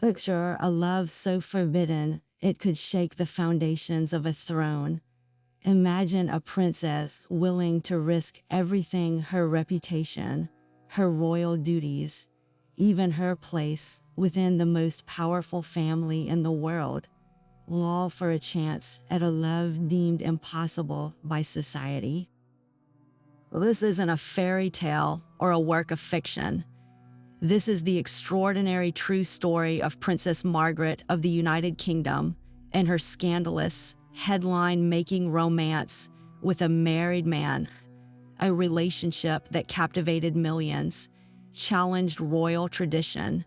Picture a love so forbidden it could shake the foundations of a throne. Imagine a princess willing to risk everything, her reputation, her royal duties, even her place within the most powerful family in the world, all for a chance at a love deemed impossible by society. This isn't a fairy tale or a work of fiction. This is the extraordinary true story of Princess Margaret of the United Kingdom and her scandalous, headline-making romance with a married man, a relationship that captivated millions, challenged royal tradition,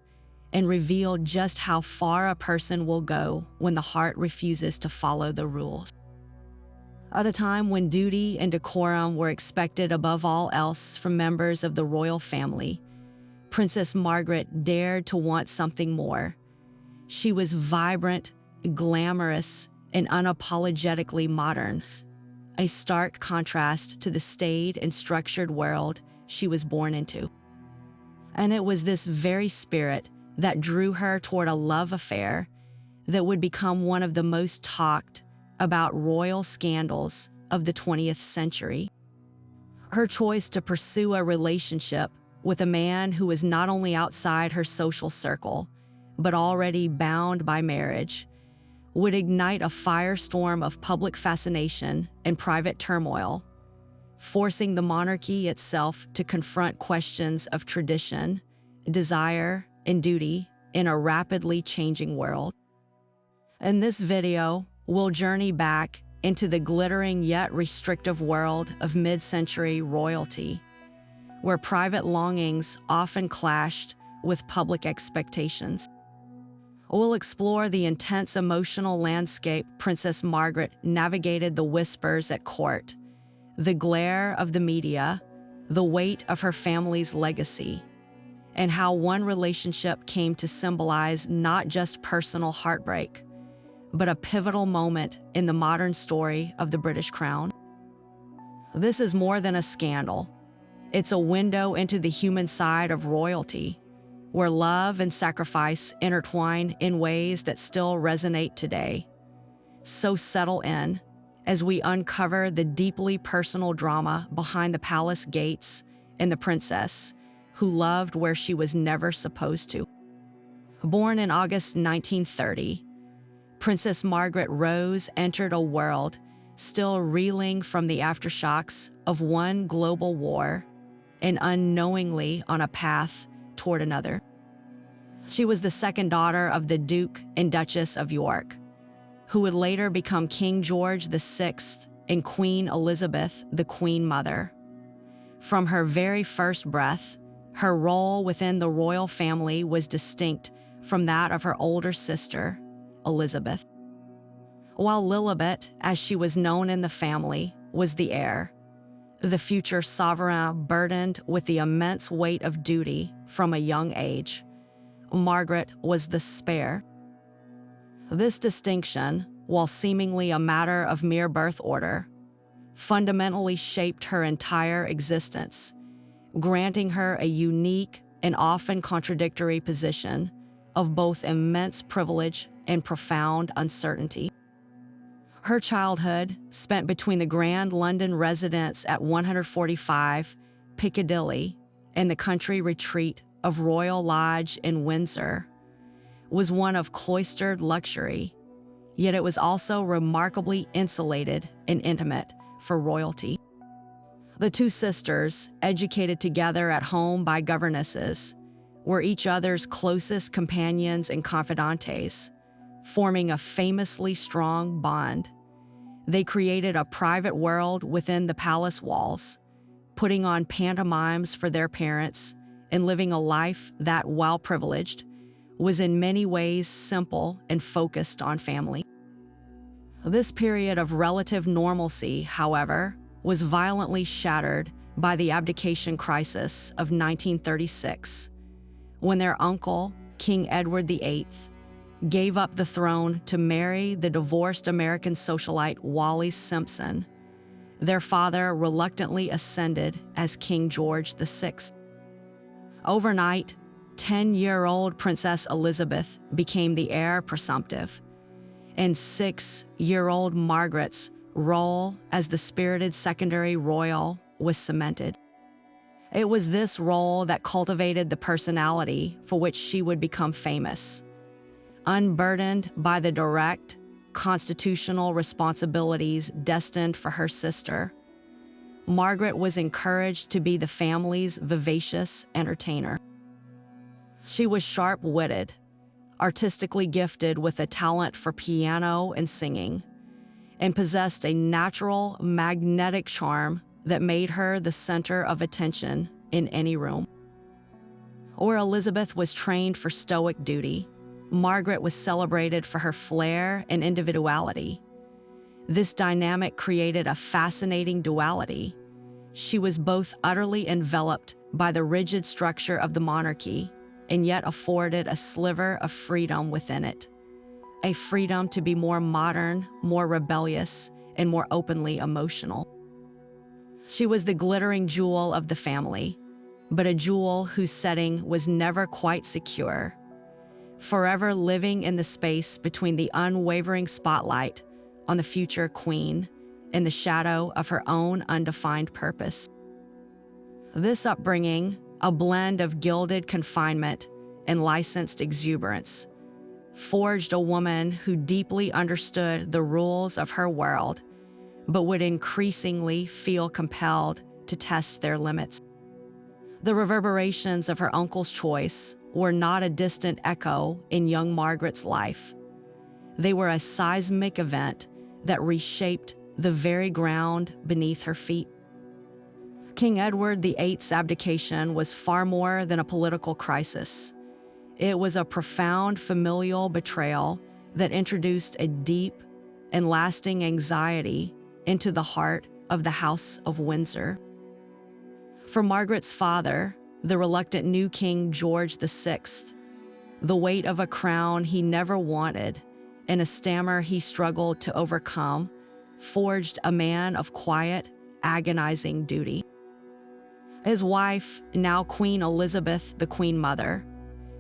and revealed just how far a person will go when the heart refuses to follow the rules. At a time when duty and decorum were expected above all else from members of the royal family, Princess Margaret dared to want something more. She was vibrant, glamorous, and unapologetically modern, a stark contrast to the staid and structured world she was born into. And it was this very spirit that drew her toward a love affair that would become one of the most talked about royal scandals of the 20th century. Her choice to pursue a relationship with a man who was not only outside her social circle, but already bound by marriage, would ignite a firestorm of public fascination and private turmoil, forcing the monarchy itself to confront questions of tradition, desire, and duty in a rapidly changing world. In this video, we'll journey back into the glittering yet restrictive world of mid-century royalty, where private longings often clashed with public expectations. We'll explore the intense emotional landscape Princess Margaret navigated, the whispers at court, the glare of the media, the weight of her family's legacy, and how one relationship came to symbolize not just personal heartbreak, but a pivotal moment in the modern story of the British crown. This is more than a scandal. It's a window into the human side of royalty, where love and sacrifice intertwine in ways that still resonate today. So settle in as we uncover the deeply personal drama behind the palace gates and the princess who loved where she was never supposed to. Born in August 1930, Princess Margaret Rose entered a world still reeling from the aftershocks of one global war and unknowingly on a path toward another. She was the second daughter of the Duke and Duchess of York, who would later become King George VI and Queen Elizabeth, the Queen Mother. From her very first breath, her role within the royal family was distinct from that of her older sister, Elizabeth. While Lilibet, as she was known in the family, was the heir, the future sovereign burdened with the immense weight of duty from a young age, Margaret was the spare. This distinction, while seemingly a matter of mere birth order, fundamentally shaped her entire existence, granting her a unique and often contradictory position of both immense privilege and profound uncertainty. Her childhood, spent between the Grand London residence at 145 Piccadilly and the country retreat of Royal Lodge in Windsor, was one of cloistered luxury, yet it was also remarkably insulated and intimate for royalty. The two sisters, educated together at home by governesses, were each other's closest companions and confidantes, forming a famously strong bond. They created a private world within the palace walls, putting on pantomimes for their parents and living a life that, while privileged, was in many ways simple and focused on family. This period of relative normalcy, however, was violently shattered by the abdication crisis of 1936, when their uncle, King Edward VIII, gave up the throne to marry the divorced American socialite Wallis Simpson. Their father reluctantly ascended as King George VI. Overnight, 10-year-old Princess Elizabeth became the heir presumptive, and 6-year-old Margaret's role as the spirited secondary royal was cemented. It was this role that cultivated the personality for which she would become famous. Unburdened by the direct, constitutional responsibilities destined for her sister, Margaret was encouraged to be the family's vivacious entertainer. She was sharp-witted, artistically gifted with a talent for piano and singing, and possessed a natural, magnetic charm that made her the center of attention in any room. Where Elizabeth was trained for stoic duty, Margaret was celebrated for her flair and individuality. This dynamic created a fascinating duality. She was both utterly enveloped by the rigid structure of the monarchy and yet afforded a sliver of freedom within it. A freedom to be more modern, more rebellious, and more openly emotional. She was the glittering jewel of the family, but a jewel whose setting was never quite secure, forever living in the space between the unwavering spotlight on the future queen and the shadow of her own undefined purpose. This upbringing, a blend of gilded confinement and licensed exuberance, forged a woman who deeply understood the rules of her world, but would increasingly feel compelled to test their limits. The reverberations of her uncle's choice were not a distant echo in young Margaret's life. They were a seismic event that reshaped the very ground beneath her feet. King Edward VIII's abdication was far more than a political crisis. It was a profound familial betrayal that introduced a deep and lasting anxiety into the heart of the House of Windsor. For Margaret's father, the reluctant new King George VI, the weight of a crown he never wanted and a stammer he struggled to overcome forged a man of quiet, agonizing duty. His wife, now Queen Elizabeth, the Queen Mother,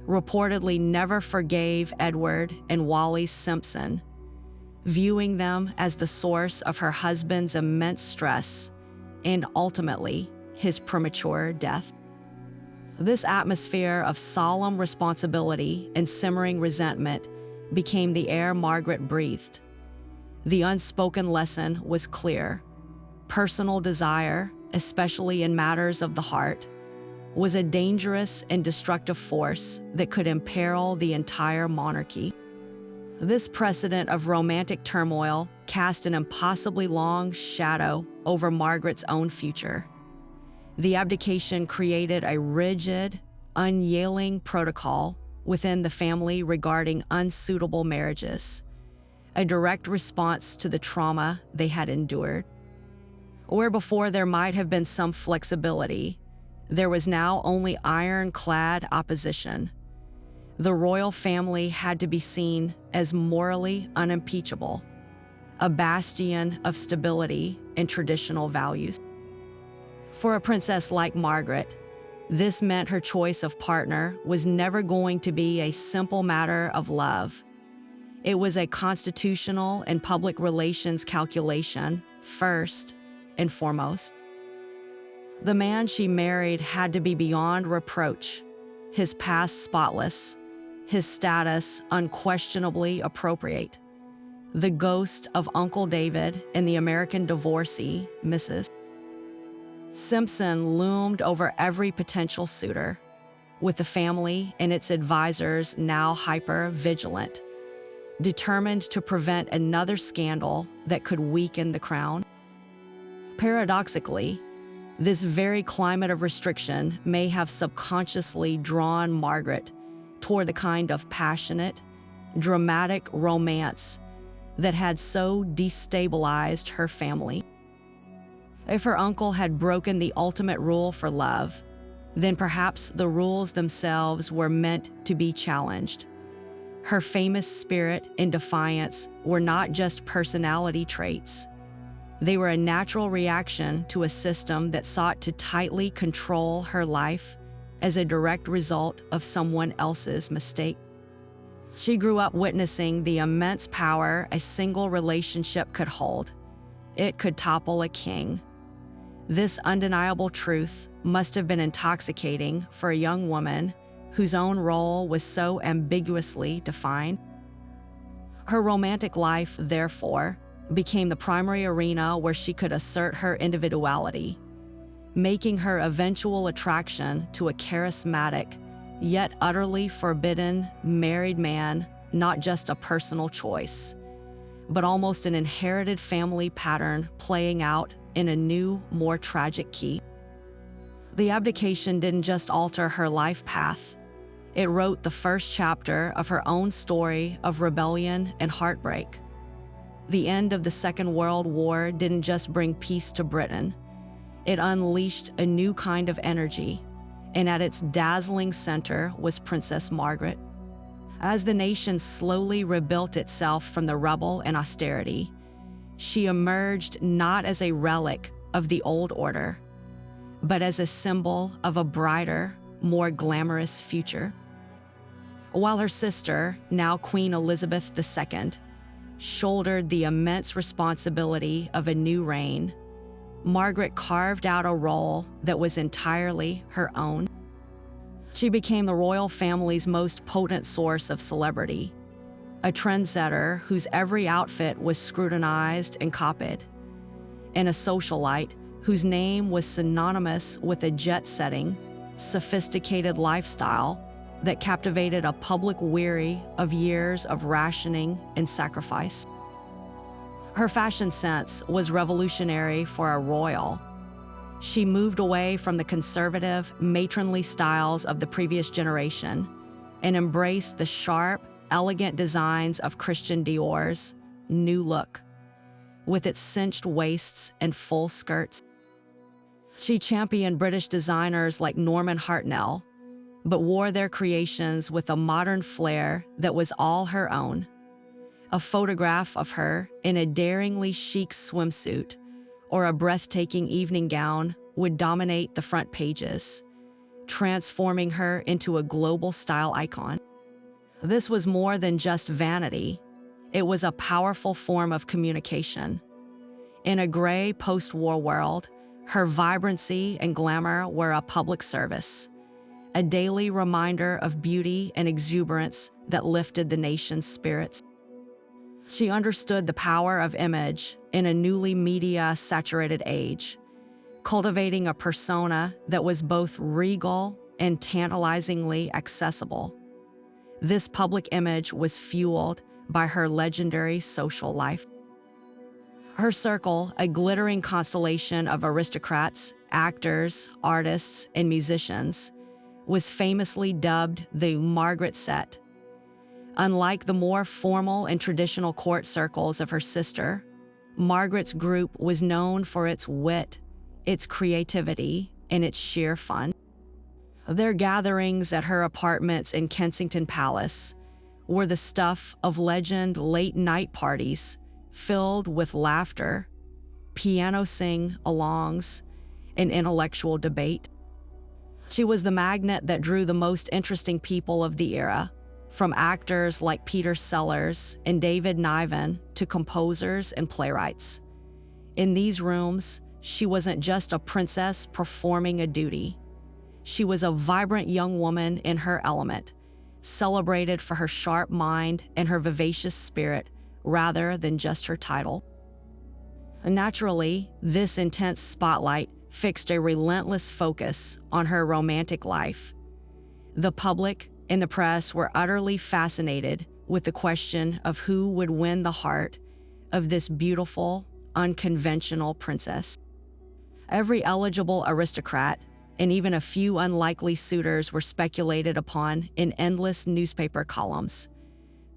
reportedly never forgave Edward and Wally Simpson, viewing them as the source of her husband's immense stress and ultimately his premature death. This atmosphere of solemn responsibility and simmering resentment became the air Margaret breathed. The unspoken lesson was clear. Personal desire, especially in matters of the heart, was a dangerous and destructive force that could imperil the entire monarchy. This precedent of romantic turmoil cast an impossibly long shadow over Margaret's own future. The abdication created a rigid, unyielding protocol within the family regarding unsuitable marriages, a direct response to the trauma they had endured. Where before there might have been some flexibility, there was now only ironclad opposition. The royal family had to be seen as morally unimpeachable, a bastion of stability and traditional values. For a princess like Margaret, this meant her choice of partner was never going to be a simple matter of love. It was a constitutional and public relations calculation, first and foremost. The man she married had to be beyond reproach, his past spotless, his status unquestionably appropriate. The ghost of Uncle David and the American divorcee, Mrs. Simpson, loomed over every potential suitor, with the family and its advisors now hyper-vigilant, determined to prevent another scandal that could weaken the crown. Paradoxically, this very climate of restriction may have subconsciously drawn Margaret toward the kind of passionate, dramatic romance that had so destabilized her family. If her uncle had broken the ultimate rule for love, then perhaps the rules themselves were meant to be challenged. Her famous spirit and defiance were not just personality traits. They were a natural reaction to a system that sought to tightly control her life as a direct result of someone else's mistake. She grew up witnessing the immense power a single relationship could hold. It could topple a king. This undeniable truth must have been intoxicating for a young woman whose own role was so ambiguously defined. Her romantic life, therefore, became the primary arena where she could assert her individuality, making her eventual attraction to a charismatic, yet utterly forbidden married man not just a personal choice, but almost an inherited family pattern playing out in a new, more tragic key. The abdication didn't just alter her life path. It wrote the first chapter of her own story of rebellion and heartbreak. The end of the Second World War didn't just bring peace to Britain. It unleashed a new kind of energy, and at its dazzling center was Princess Margaret. As the nation slowly rebuilt itself from the rubble and austerity, she emerged not as a relic of the old order, but as a symbol of a brighter, more glamorous future. While her sister, now Queen Elizabeth II, shouldered the immense responsibility of a new reign, Margaret carved out a role that was entirely her own. She became the royal family's most potent source of celebrity, a trendsetter whose every outfit was scrutinized and copied, and a socialite whose name was synonymous with a jet-setting, sophisticated lifestyle that captivated a public weary of years of rationing and sacrifice. Her fashion sense was revolutionary for a royal. She moved away from the conservative, matronly styles of the previous generation and embraced the sharp, elegant designs of Christian Dior's new look, with its cinched waists and full skirts. She championed British designers like Norman Hartnell, but wore their creations with a modern flair that was all her own. A photograph of her in a daringly chic swimsuit or a breathtaking evening gown would dominate the front pages, transforming her into a global style icon. This was more than just vanity. It was a powerful form of communication. In a gray post-war world, her vibrancy and glamour were a public service, a daily reminder of beauty and exuberance that lifted the nation's spirits. She understood the power of image in a newly media-saturated age, cultivating a persona that was both regal and tantalizingly accessible. This public image was fueled by her legendary social life. Her circle, a glittering constellation of aristocrats, actors, artists, and musicians, was famously dubbed the Margaret set. Unlike the more formal and traditional court circles of her sister, Margaret's group was known for its wit, its creativity, and its sheer fun. Their gatherings at her apartments in Kensington Palace were the stuff of legend late-night parties filled with laughter, piano sing-alongs, and intellectual debate. She was the magnet that drew the most interesting people of the era, from actors like Peter Sellers and David Niven to composers and playwrights. In these rooms, she wasn't just a princess performing a duty. She was a vibrant young woman in her element, celebrated for her sharp mind and her vivacious spirit rather than just her title. Naturally, this intense spotlight fixed a relentless focus on her romantic life. The public and the press were utterly fascinated with the question of who would win the heart of this beautiful, unconventional princess. Every eligible aristocrat and even a few unlikely suitors were speculated upon in endless newspaper columns.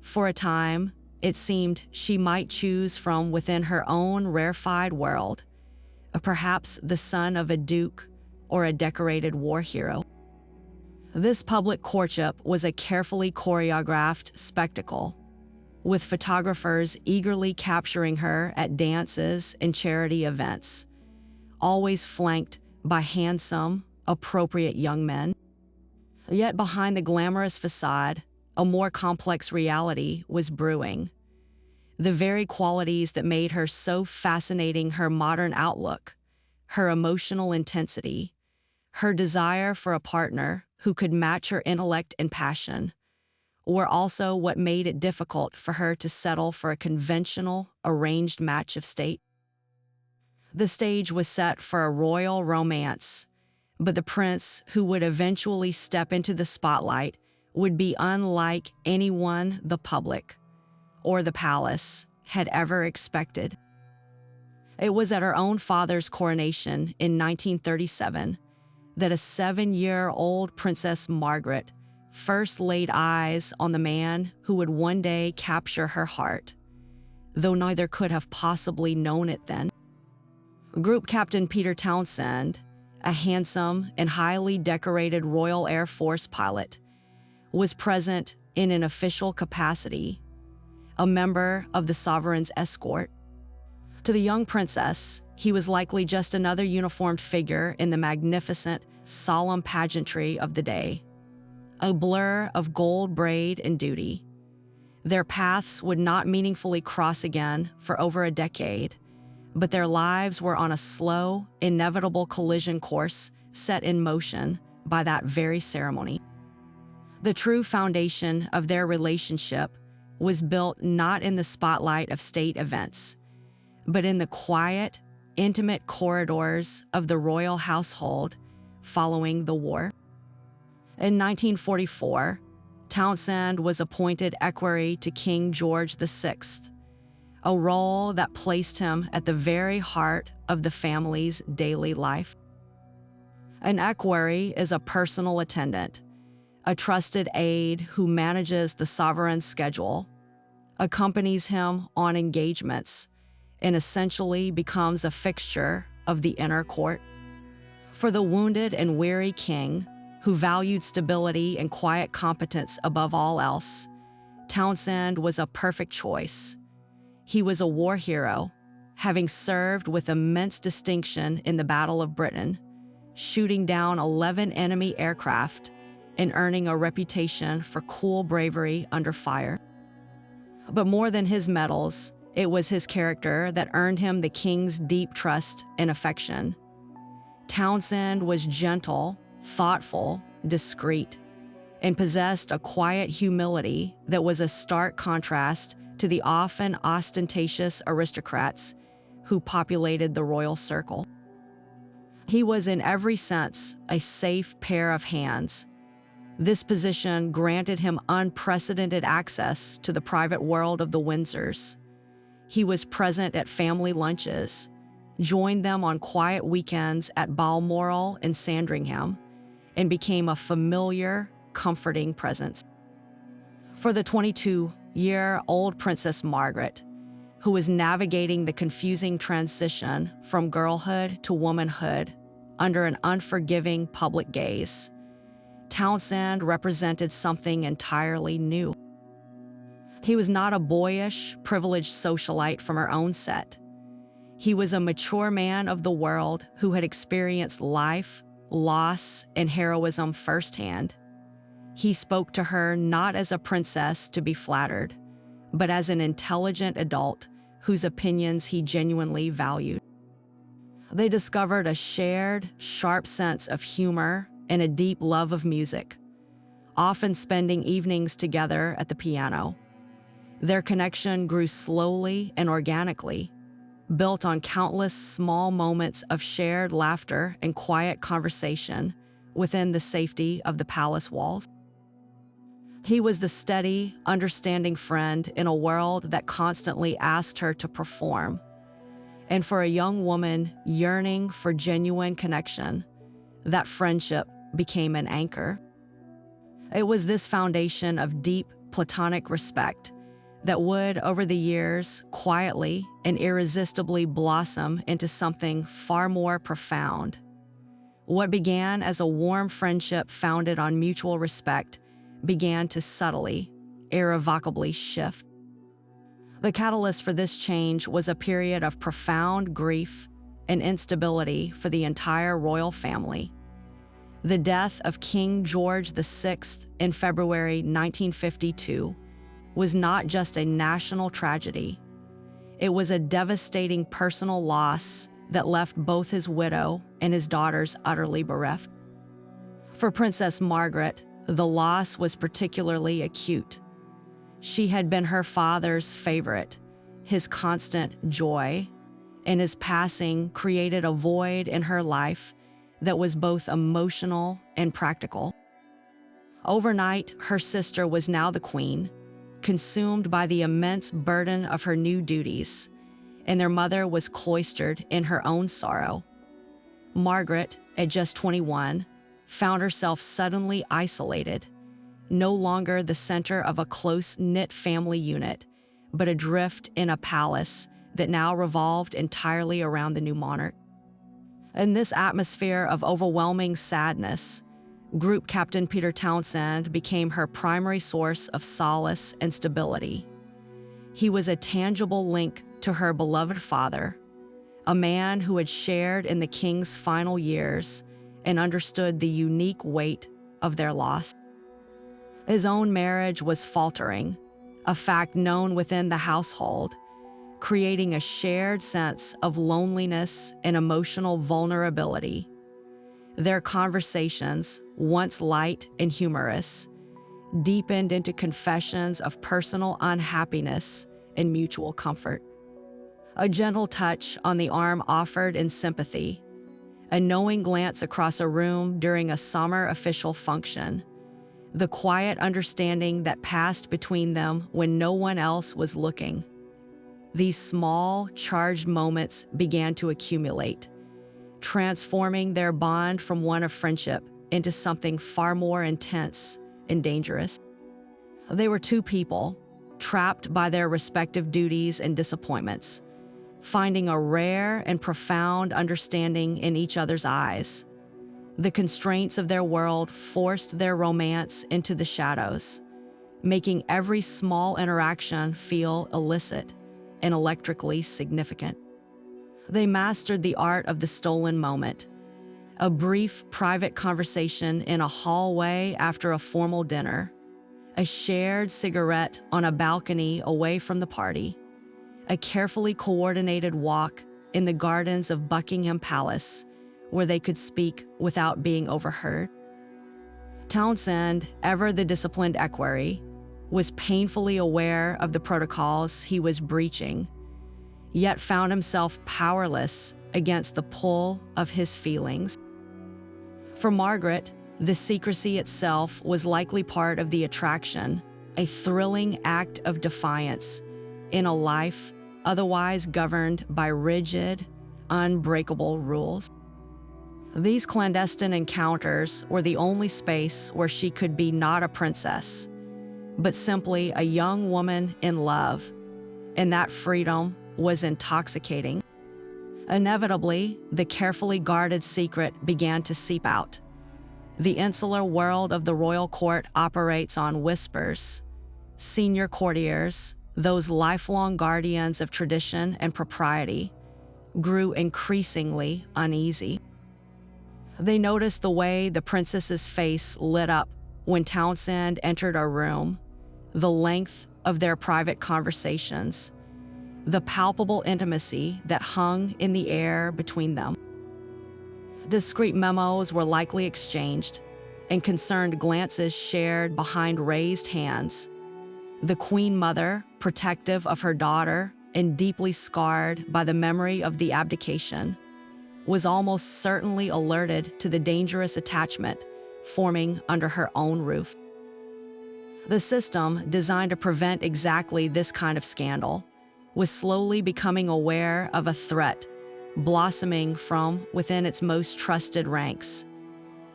For a time, it seemed she might choose from within her own rarefied world, perhaps the son of a duke or a decorated war hero. This public courtship was a carefully choreographed spectacle, with photographers eagerly capturing her at dances and charity events, always flanked by handsome, appropriate young men. Yet behind the glamorous facade, a more complex reality was brewing. The very qualities that made her so fascinating, her modern outlook, her emotional intensity, her desire for a partner who could match her intellect and passion, were also what made it difficult for her to settle for a conventional, arranged match of state. The stage was set for a royal romance, but the prince who would eventually step into the spotlight would be unlike anyone the public or the palace had ever expected. It was at her own father's coronation in 1937 that a 7-year-old Princess Margaret first laid eyes on the man who would one day capture her heart, though neither could have possibly known it then. Group Captain Peter Townsend, a handsome and highly decorated Royal Air Force pilot, was present in an official capacity, a member of the sovereign's escort. To the young princess, he was likely just another uniformed figure in the magnificent, solemn pageantry of the day, a blur of gold braid and duty. Their paths would not meaningfully cross again for over a decade, but their lives were on a slow, inevitable collision course set in motion by that very ceremony. The true foundation of their relationship was built not in the spotlight of state events, but in the quiet, intimate corridors of the royal household following the war. In 1944, Townsend was appointed equerry to King George VI, a role that placed him at the very heart of the family's daily life. An equerry is a personal attendant, a trusted aide who manages the sovereign's schedule, accompanies him on engagements, and essentially becomes a fixture of the inner court. For the wounded and weary king, who valued stability and quiet competence above all else, Townsend was a perfect choice. He was a war hero, having served with immense distinction in the Battle of Britain, shooting down 11 enemy aircraft and earning a reputation for cool bravery under fire. But more than his medals, it was his character that earned him the king's deep trust and affection. Townsend was gentle, thoughtful, discreet, and possessed a quiet humility that was a stark contrast to the often ostentatious aristocrats who populated the royal circle. He was in every sense a safe pair of hands. This position granted him unprecedented access to the private world of the Windsors. He was present at family lunches, joined them on quiet weekends at Balmoral and Sandringham, and became a familiar, comforting presence. For the 22-year-old Princess Margaret, who was navigating the confusing transition from girlhood to womanhood under an unforgiving public gaze, Townsend represented something entirely new. He was not a boyish, privileged socialite from her own set. He was a mature man of the world who had experienced life, loss, and heroism firsthand. He spoke to her not as a princess to be flattered, but as an intelligent adult whose opinions he genuinely valued. They discovered a shared, sharp sense of humor and a deep love of music, often spending evenings together at the piano. Their connection grew slowly and organically, built on countless small moments of shared laughter and quiet conversation within the safety of the palace walls. He was the steady, understanding friend in a world that constantly asked her to perform. And for a young woman yearning for genuine connection, that friendship became an anchor. It was this foundation of deep, platonic respect that would, over the years, quietly and irresistibly blossom into something far more profound. What began as a warm friendship founded on mutual respect began to subtly, irrevocably shift. The catalyst for this change was a period of profound grief and instability for the entire royal family. The death of King George VI in February 1952 was not just a national tragedy. It was a devastating personal loss that left both his widow and his daughters utterly bereft. For Princess Margaret, the loss was particularly acute. She had been her father's favorite, his constant joy, and his passing created a void in her life that was both emotional and practical. Overnight, her sister was now the queen, consumed by the immense burden of her new duties, and their mother was cloistered in her own sorrow. Margaret, at just 21, found herself suddenly isolated, no longer the center of a close-knit family unit, but adrift in a palace that now revolved entirely around the new monarch. In this atmosphere of overwhelming sadness, Group Captain Peter Townsend became her primary source of solace and stability. He was a tangible link to her beloved father, a man who had shared in the king's final years and understood the unique weight of their loss. His own marriage was faltering, a fact known within the household, creating a shared sense of loneliness and emotional vulnerability. Their conversations, once light and humorous, deepened into confessions of personal unhappiness and mutual comfort. A gentle touch on the arm offered in sympathy, a knowing glance across a room during a summer official function, the quiet understanding that passed between them when no one else was looking. These small, charged moments began to accumulate, transforming their bond from one of friendship into something far more intense and dangerous. They were two people, trapped by their respective duties and disappointments, finding a rare and profound understanding in each other's eyes. The constraints of their world forced their romance into the shadows, making every small interaction feel illicit and electrically significant. They mastered the art of the stolen moment, a brief private conversation in a hallway after a formal dinner, a shared cigarette on a balcony away from the party, a carefully coordinated walk in the gardens of Buckingham Palace where they could speak without being overheard. Townsend, ever the disciplined equerry, was painfully aware of the protocols he was breaching, yet found himself powerless against the pull of his feelings. For Margaret, the secrecy itself was likely part of the attraction, a thrilling act of defiance in a life otherwise governed by rigid, unbreakable rules. These clandestine encounters were the only space where she could be not a princess, but simply a young woman in love, and that freedom was intoxicating. Inevitably, the carefully guarded secret began to seep out. The insular world of the royal court operates on whispers. Senior courtiers, those lifelong guardians of tradition and propriety, grew increasingly uneasy. They noticed the way the princess's face lit up when Townsend entered a room, the length of their private conversations, the palpable intimacy that hung in the air between them. Discreet memos were likely exchanged, and concerned glances shared behind raised hands. The Queen Mother, protective of her daughter and deeply scarred by the memory of the abdication, was almost certainly alerted to the dangerous attachment forming under her own roof. The system, designed to prevent exactly this kind of scandal, was slowly becoming aware of a threat blossoming from within its most trusted ranks.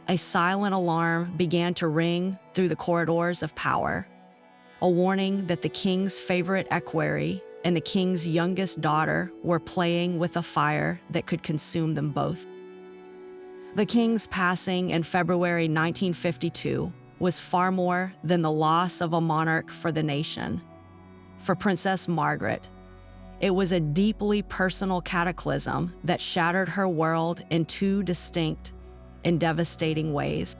A silent alarm began to ring through the corridors of power, a warning that the king's favorite equerry and the king's youngest daughter were playing with a fire that could consume them both. The king's passing in February 1952 was far more than the loss of a monarch for the nation. For Princess Margaret, it was a deeply personal cataclysm that shattered her world in two distinct in devastating ways.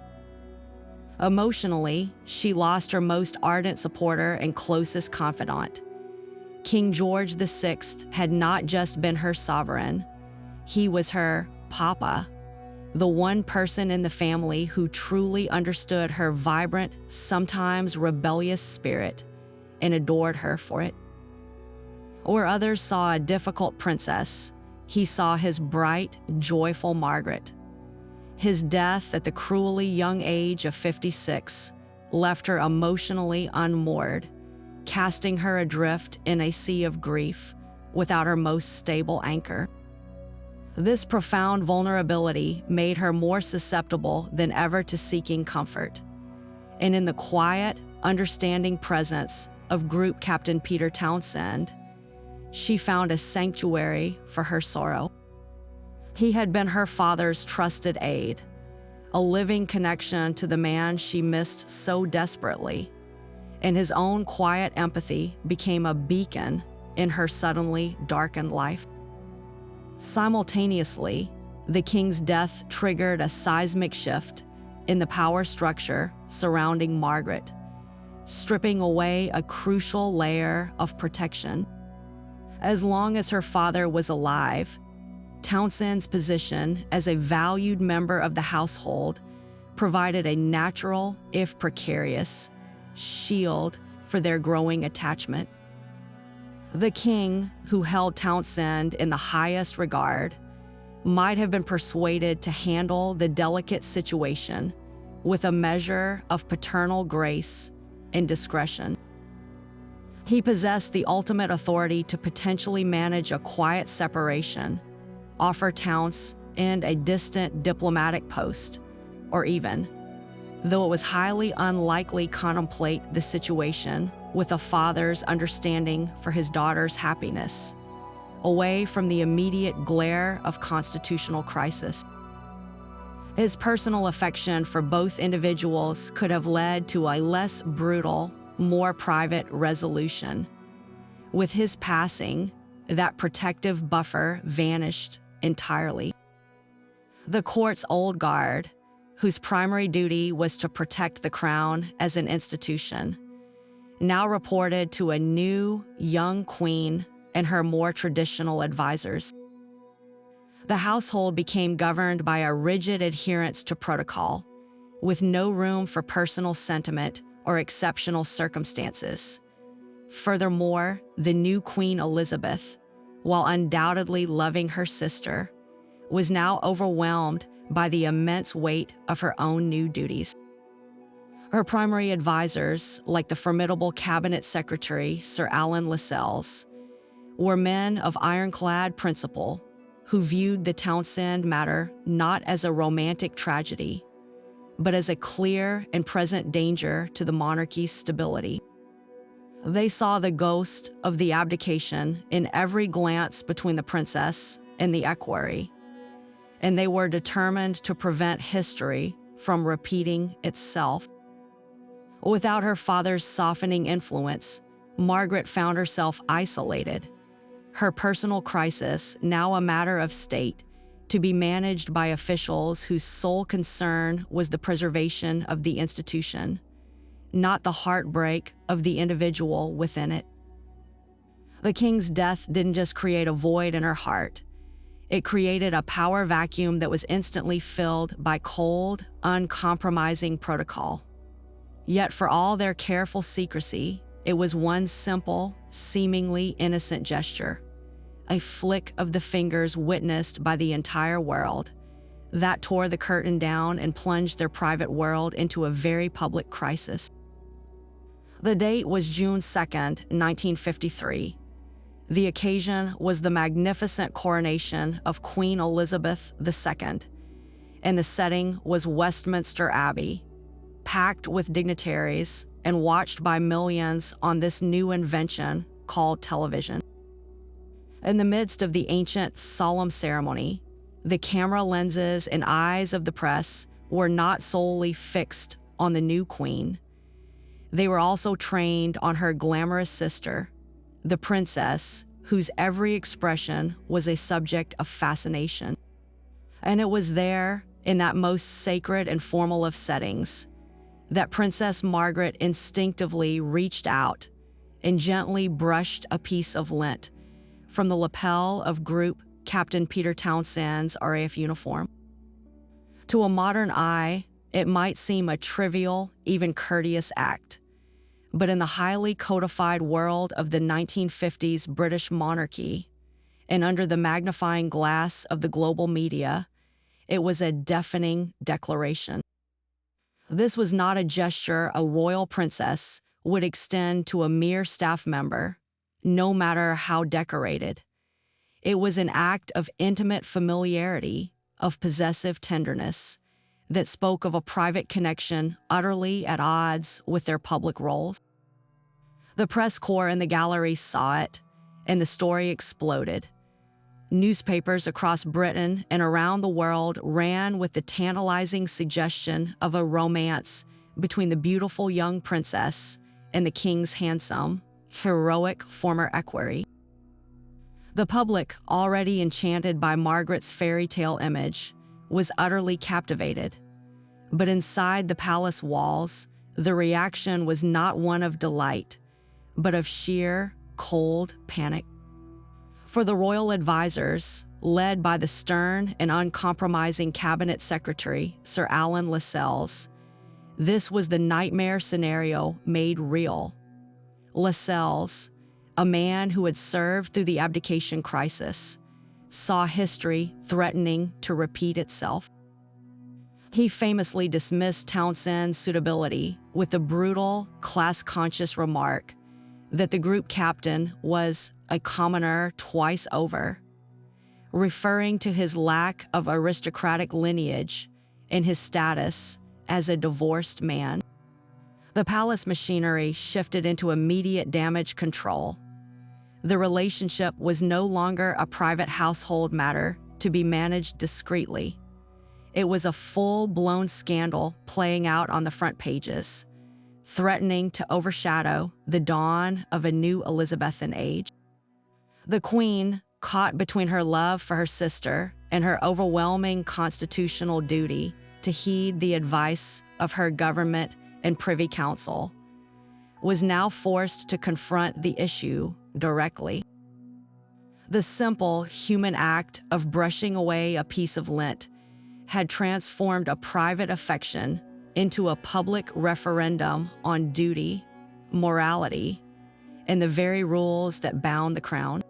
Emotionally, she lost her most ardent supporter and closest confidant. King George VI had not just been her sovereign, he was her papa, the one person in the family who truly understood her vibrant, sometimes rebellious spirit and adored her for it. Where others saw a difficult princess, he saw his bright, joyful Margaret. His death at the cruelly young age of 56 left her emotionally unmoored, casting her adrift in a sea of grief without her most stable anchor. This profound vulnerability made her more susceptible than ever to seeking comfort. And in the quiet, understanding presence of Group Captain Peter Townsend, she found a sanctuary for her sorrow. He had been her father's trusted aide, a living connection to the man she missed so desperately, and his own quiet empathy became a beacon in her suddenly darkened life. Simultaneously, the king's death triggered a seismic shift in the power structure surrounding Margaret, stripping away a crucial layer of protection. As long as her father was alive, Townsend's position as a valued member of the household provided a natural, if precarious, shield for their growing attachment. The king, who held Townsend in the highest regard, might have been persuaded to handle the delicate situation with a measure of paternal grace and discretion. He possessed the ultimate authority to potentially manage a quiet separation, offer Townsend a distant diplomatic post, or even, though it was highly unlikely, contemplate the situation with a father's understanding for his daughter's happiness, away from the immediate glare of constitutional crisis. His personal affection for both individuals could have led to a less brutal, more private resolution. With his passing, that protective buffer vanished entirely. The court's old guard, whose primary duty was to protect the crown as an institution, now reported to a new, young queen and her more traditional advisors. The household became governed by a rigid adherence to protocol, with no room for personal sentiment or exceptional circumstances. Furthermore, the new Queen Elizabeth, while undoubtedly loving her sister, was now overwhelmed by the immense weight of her own new duties. Her primary advisors, like the formidable cabinet secretary Sir Alan Lascelles, were men of ironclad principle who viewed the Townsend matter not as a romantic tragedy, but as a clear and present danger to the monarchy's stability. They saw the ghost of the abdication in every glance between the princess and the equerry, and they were determined to prevent history from repeating itself. Without her father's softening influence, Margaret found herself isolated, her personal crisis now a matter of state, to be managed by officials whose sole concern was the preservation of the institution, not the heartbreak of the individual within it. The king's death didn't just create a void in her heart. It created a power vacuum that was instantly filled by cold, uncompromising protocol. Yet for all their careful secrecy, it was one simple, seemingly innocent gesture, a flick of the fingers witnessed by the entire world, that tore the curtain down and plunged their private world into a very public crisis. The date was June 2nd, 1953. The occasion was the magnificent coronation of Queen Elizabeth II, and the setting was Westminster Abbey, packed with dignitaries and watched by millions on this new invention called television. In the midst of the ancient, solemn ceremony, the camera lenses and eyes of the press were not solely fixed on the new queen. They were also trained on her glamorous sister, the princess, whose every expression was a subject of fascination. And it was there, in that most sacred and formal of settings, that Princess Margaret instinctively reached out and gently brushed a piece of lint from the lapel of Group Captain Peter Townsend's RAF uniform. To a modern eye, it might seem a trivial, even courteous act, but in the highly codified world of the 1950s British monarchy, and under the magnifying glass of the global media, it was a deafening declaration. This was not a gesture a royal princess would extend to a mere staff member, no matter how decorated. It was an act of intimate familiarity, of possessive tenderness, that spoke of a private connection utterly at odds with their public roles. The press corps in the gallery saw it, and the story exploded. Newspapers across Britain and around the world ran with the tantalizing suggestion of a romance between the beautiful young princess and the king's handsome, heroic former equerry. The public, already enchanted by Margaret's fairy tale image, was utterly captivated. But inside the palace walls, the reaction was not one of delight, but of sheer, cold panic. For the royal advisors, led by the stern and uncompromising cabinet secretary, Sir Alan Lascelles, this was the nightmare scenario made real. Lascelles, a man who had served through the abdication crisis, saw history threatening to repeat itself. He famously dismissed Townsend's suitability with the brutal, class-conscious remark that the group captain was a commoner twice over, referring to his lack of aristocratic lineage and his status as a divorced man. The palace machinery shifted into immediate damage control. The relationship was no longer a private household matter to be managed discreetly. It was a full-blown scandal playing out on the front pages, threatening to overshadow the dawn of a new Elizabethan age. The Queen, caught between her love for her sister and her overwhelming constitutional duty to heed the advice of her government and Privy Council, was now forced to confront the issue directly. The simple human act of brushing away a piece of lint had transformed a private affection into a public referendum on duty, morality, and the very rules that bound the crown.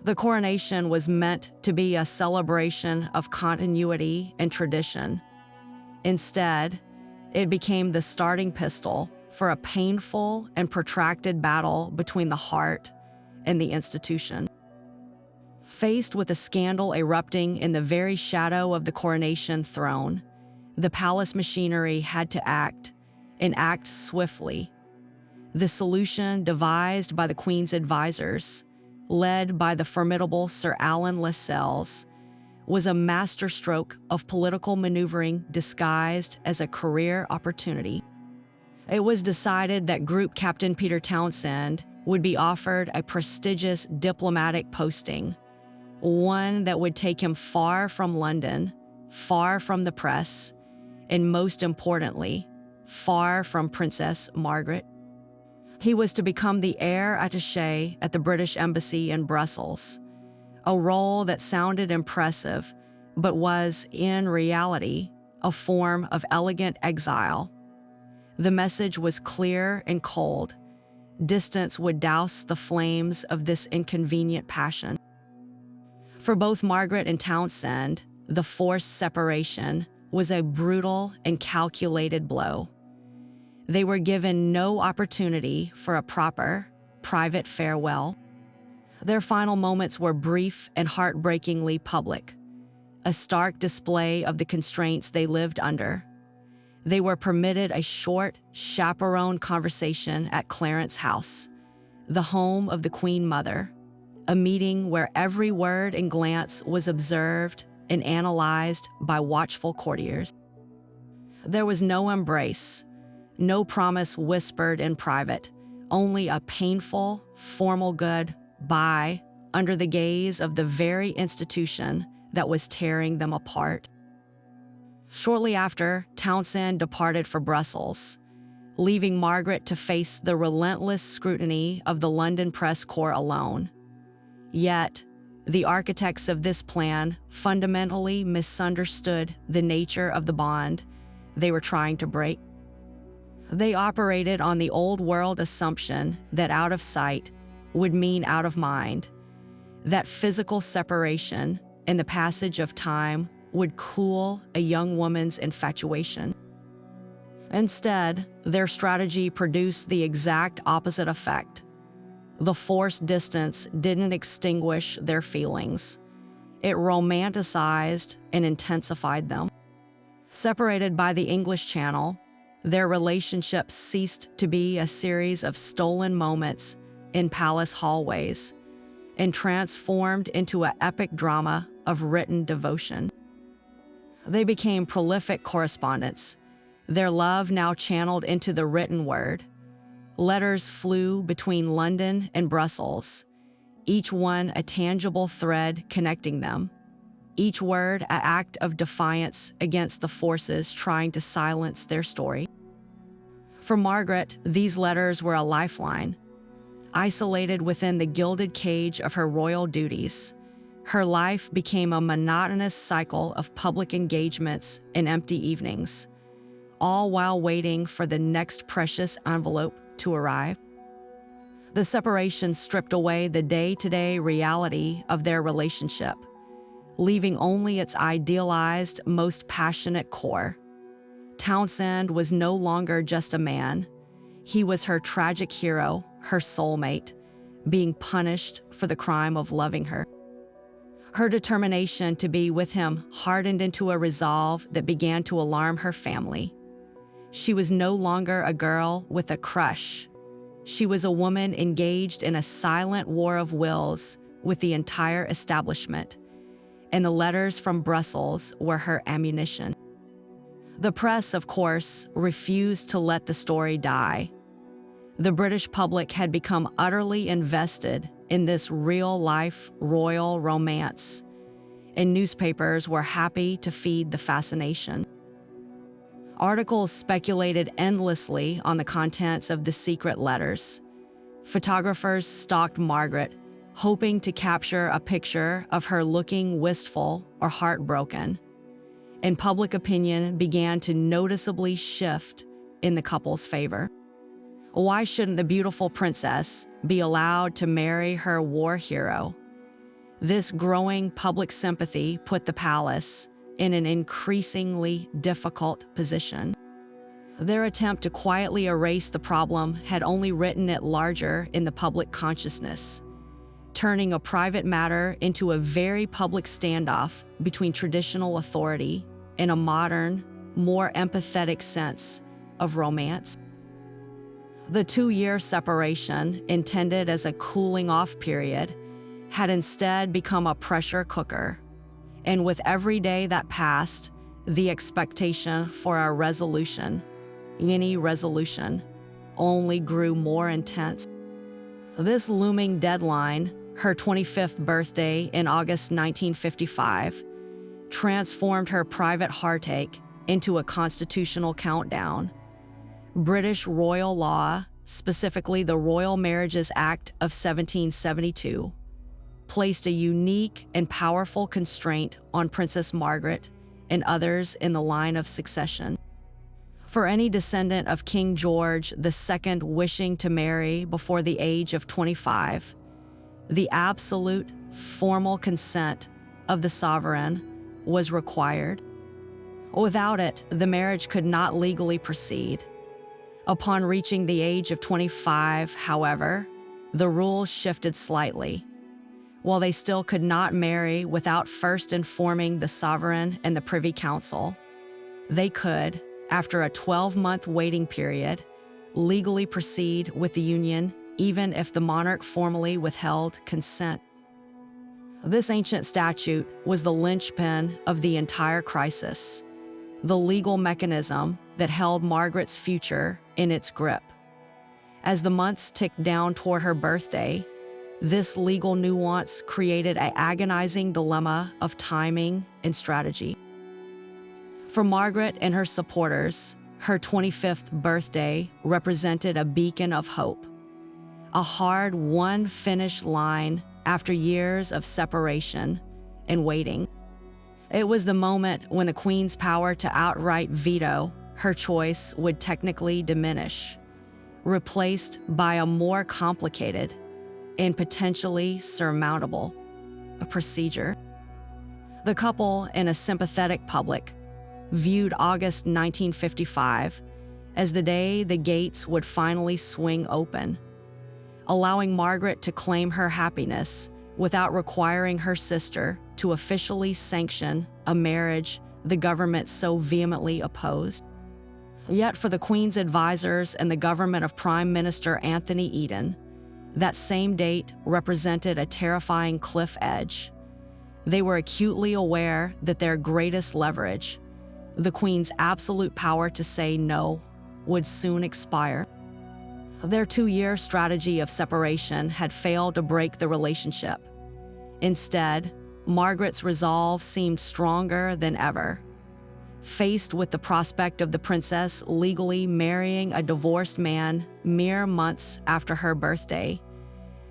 The coronation was meant to be a celebration of continuity and tradition. Instead, it became the starting pistol for a painful and protracted battle between the heart and the institution. Faced with a scandal erupting in the very shadow of the coronation throne, the palace machinery had to act, and act swiftly. The solution devised by the Queen's advisors, led by the formidable Sir Alan Lascelles, was a masterstroke of political maneuvering disguised as a career opportunity. It was decided that Group Captain Peter Townsend would be offered a prestigious diplomatic posting, one that would take him far from London, far from the press, and most importantly, far from Princess Margaret. He was to become the heir attaché at the British Embassy in Brussels, a role that sounded impressive, but was, in reality, a form of elegant exile. The message was clear and cold. Distance would douse the flames of this inconvenient passion. For both Margaret and Townsend, the forced separation was a brutal and calculated blow. They were given no opportunity for a proper, private farewell. Their final moments were brief and heartbreakingly public, a stark display of the constraints they lived under. They were permitted a short, chaperoned conversation at Clarence House, the home of the Queen Mother, a meeting where every word and glance was observed and analyzed by watchful courtiers. There was no embrace, no promise whispered in private, only a painful, formal goodbye under the gaze of the very institution that was tearing them apart. Shortly after, Townsend departed for Brussels, leaving Margaret to face the relentless scrutiny of the London press corps alone. Yet, the architects of this plan fundamentally misunderstood the nature of the bond they were trying to break. They operated on the old world assumption that out of sight would mean out of mind, that physical separation and the passage of time would cool a young woman's infatuation. Instead, their strategy produced the exact opposite effect. The forced distance didn't extinguish their feelings. It romanticized and intensified them. Separated by the English Channel, their relationship ceased to be a series of stolen moments in palace hallways and transformed into an epic drama of written devotion. They became prolific correspondents, their love now channeled into the written word. Letters flew between London and Brussels, each one a tangible thread connecting them, each word an act of defiance against the forces trying to silence their story. For Margaret, these letters were a lifeline. Isolated within the gilded cage of her royal duties, her life became a monotonous cycle of public engagements and empty evenings, all while waiting for the next precious envelope to arrive. The separation stripped away the day-to-day reality of their relationship, leaving only its idealized, most passionate core. Townsend was no longer just a man. He was her tragic hero, her soulmate, being punished for the crime of loving her. Her determination to be with him hardened into a resolve that began to alarm her family. She was no longer a girl with a crush. She was a woman engaged in a silent war of wills with the entire establishment, and the letters from Brussels were her ammunition. The press, of course, refused to let the story die. The British public had become utterly invested in this real-life royal romance, and newspapers were happy to feed the fascination. Articles speculated endlessly on the contents of the secret letters. Photographers stalked Margaret, hoping to capture a picture of her looking wistful or heartbroken, and public opinion began to noticeably shift in the couple's favor. Why shouldn't the beautiful princess be allowed to marry her war hero? This growing public sympathy put the palace in an increasingly difficult position. Their attempt to quietly erase the problem had only written it larger in the public consciousness, turning a private matter into a very public standoff between traditional authority and a modern, more empathetic sense of romance. The 2-year separation, intended as a cooling-off period, had instead become a pressure cooker. And with every day that passed, the expectation for a resolution, any resolution, only grew more intense. This looming deadline, her 25th birthday in August 1955, transformed her private heartache into a constitutional countdown. British royal law, specifically the Royal Marriages Act of 1772, placed a unique and powerful constraint on Princess Margaret and others in the line of succession. For any descendant of King George II wishing to marry before the age of 25, the absolute formal consent of the sovereign was required. Without it, the marriage could not legally proceed. Upon reaching the age of 25, however, the rules shifted slightly. While they still could not marry without first informing the sovereign and the Privy Council, they could, after a 12-month waiting period, legally proceed with the union even if the monarch formally withheld consent. This ancient statute was the linchpin of the entire crisis, the legal mechanism that held Margaret's future in its grip. As the months ticked down toward her birthday, this legal nuance created an agonizing dilemma of timing and strategy. For Margaret and her supporters, her 25th birthday represented a beacon of hope, a hard-won finish line after years of separation and waiting. It was the moment when the Queen's power to outright veto her choice would technically diminish, replaced by a more complicated and potentially surmountable procedure. The couple, in a sympathetic public, viewed August 1955 as the day the gates would finally swing open, allowing Margaret to claim her happiness without requiring her sister to officially sanction a marriage the government so vehemently opposed. Yet for the Queen's advisors and the government of Prime Minister Anthony Eden, that same date represented a terrifying cliff edge. They were acutely aware that their greatest leverage, the Queen's absolute power to say no, would soon expire. Their 2-year strategy of separation had failed to break the relationship. Instead, Margaret's resolve seemed stronger than ever. Faced with the prospect of the princess legally marrying a divorced man mere months after her birthday,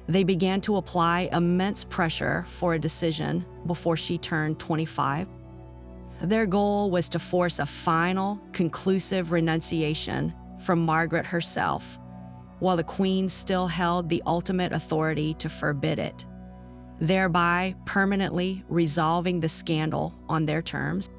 they began to apply immense pressure for a decision before she turned 25. Their goal was to force a final, conclusive renunciation from Margaret herself, while the Queen still held the ultimate authority to forbid it, thereby permanently resolving the scandal on their terms.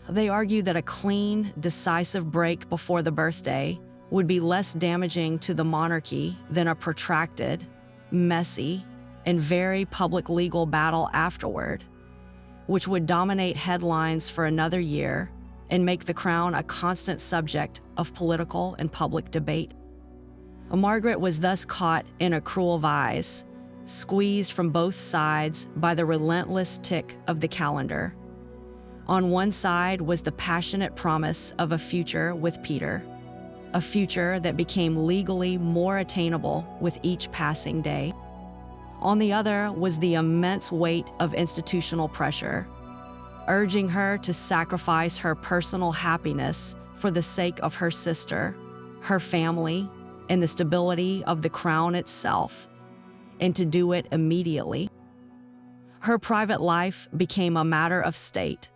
They argued that a clean, decisive break before the birthday would be less damaging to the monarchy than a protracted, messy, and very public legal battle afterward, which would dominate headlines for another year and make the crown a constant subject of political and public debate. Margaret was thus caught in a cruel vise, squeezed from both sides by the relentless tick of the calendar. On one side was the passionate promise of a future with Peter, a future that became legally more attainable with each passing day. On the other was the immense weight of institutional pressure, urging her to sacrifice her personal happiness for the sake of her sister, her family, and the stability of the crown itself, and to do it immediately. Her private life became a matter of state,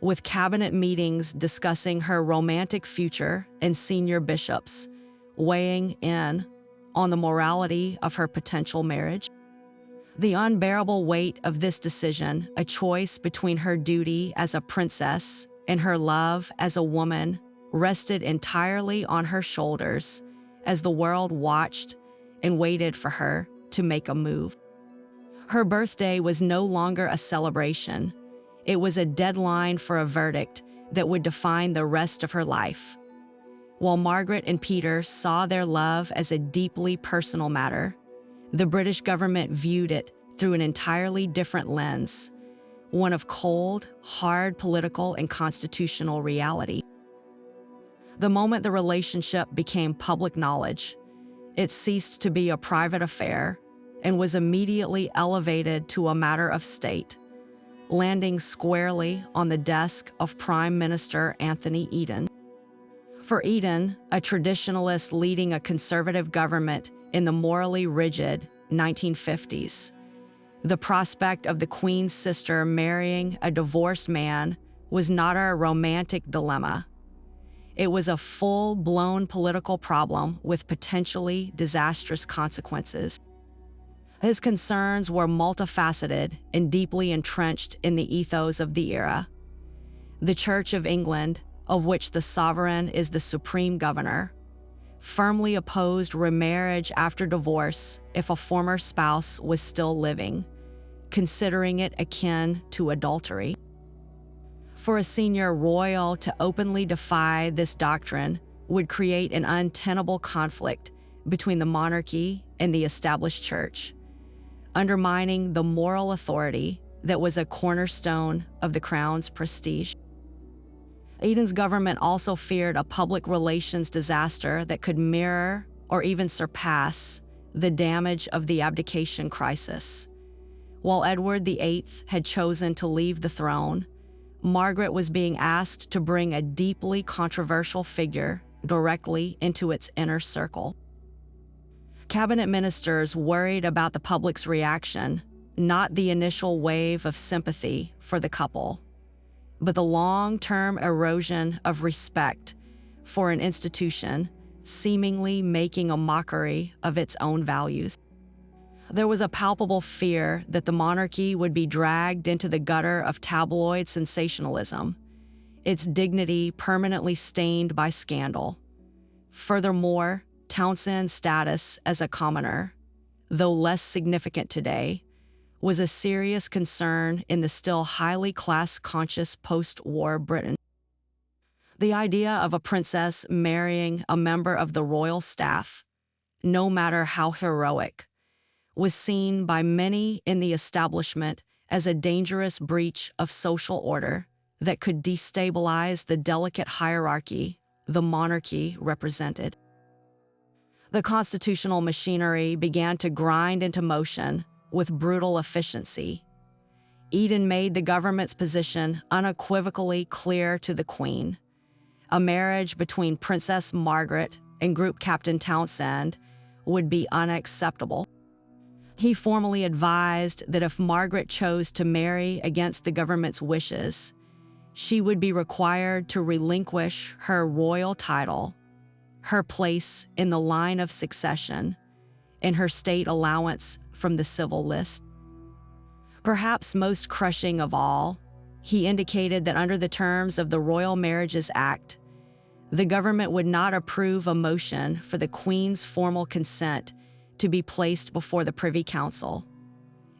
with cabinet meetings discussing her romantic future and senior bishops weighing in on the morality of her potential marriage. The unbearable weight of this decision, a choice between her duty as a princess and her love as a woman, rested entirely on her shoulders as the world watched and waited for her to make a move. Her birthday was no longer a celebration. It was a deadline for a verdict that would define the rest of her life. While Margaret and Peter saw their love as a deeply personal matter, the British government viewed it through an entirely different lens, one of cold, hard political and constitutional reality. The moment the relationship became public knowledge, it ceased to be a private affair and was immediately elevated to a matter of state, landing squarely on the desk of Prime Minister Anthony Eden. For Eden, a traditionalist leading a conservative government in the morally rigid 1950s, the prospect of the Queen's sister marrying a divorced man was not a romantic dilemma. It was a full-blown political problem with potentially disastrous consequences. His concerns were multifaceted and deeply entrenched in the ethos of the era. The Church of England, of which the sovereign is the supreme governor, firmly opposed remarriage after divorce if a former spouse was still living, considering it akin to adultery. For a senior royal to openly defy this doctrine would create an untenable conflict between the monarchy and the established church, undermining the moral authority that was a cornerstone of the crown's prestige. Eden's government also feared a public relations disaster that could mirror or even surpass the damage of the abdication crisis. While Edward VIII had chosen to leave the throne, Margaret was being asked to bring a deeply controversial figure directly into its inner circle. Cabinet ministers worried about the public's reaction, not the initial wave of sympathy for the couple, but the long-term erosion of respect for an institution seemingly making a mockery of its own values. There was a palpable fear that the monarchy would be dragged into the gutter of tabloid sensationalism, its dignity permanently stained by scandal. Furthermore, Townsend's status as a commoner, though less significant today, was a serious concern in the still highly class-conscious post-war Britain. The idea of a princess marrying a member of the royal staff, no matter how heroic, was seen by many in the establishment as a dangerous breach of social order that could destabilize the delicate hierarchy the monarchy represented. The constitutional machinery began to grind into motion with brutal efficiency. Eden made the government's position unequivocally clear to the Queen. A marriage between Princess Margaret and Group Captain Townsend would be unacceptable. He formally advised that if Margaret chose to marry against the government's wishes, she would be required to relinquish her royal title, her place in the line of succession, and her state allowance from the civil list. Perhaps most crushing of all, he indicated that under the terms of the Royal Marriages Act, the government would not approve a motion for the Queen's formal consent to be placed before the Privy Council,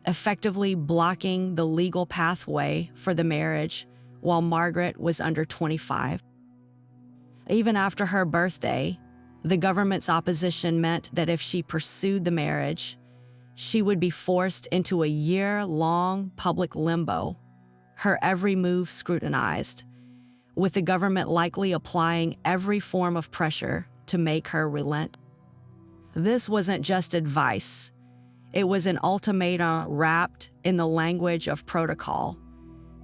effectively blocking the legal pathway for the marriage while Margaret was under 25. Even after her birthday, the government's opposition meant that if she pursued the marriage, she would be forced into a year-long public limbo, her every move scrutinized, with the government likely applying every form of pressure to make her relent. This wasn't just advice. It was an ultimatum wrapped in the language of protocol,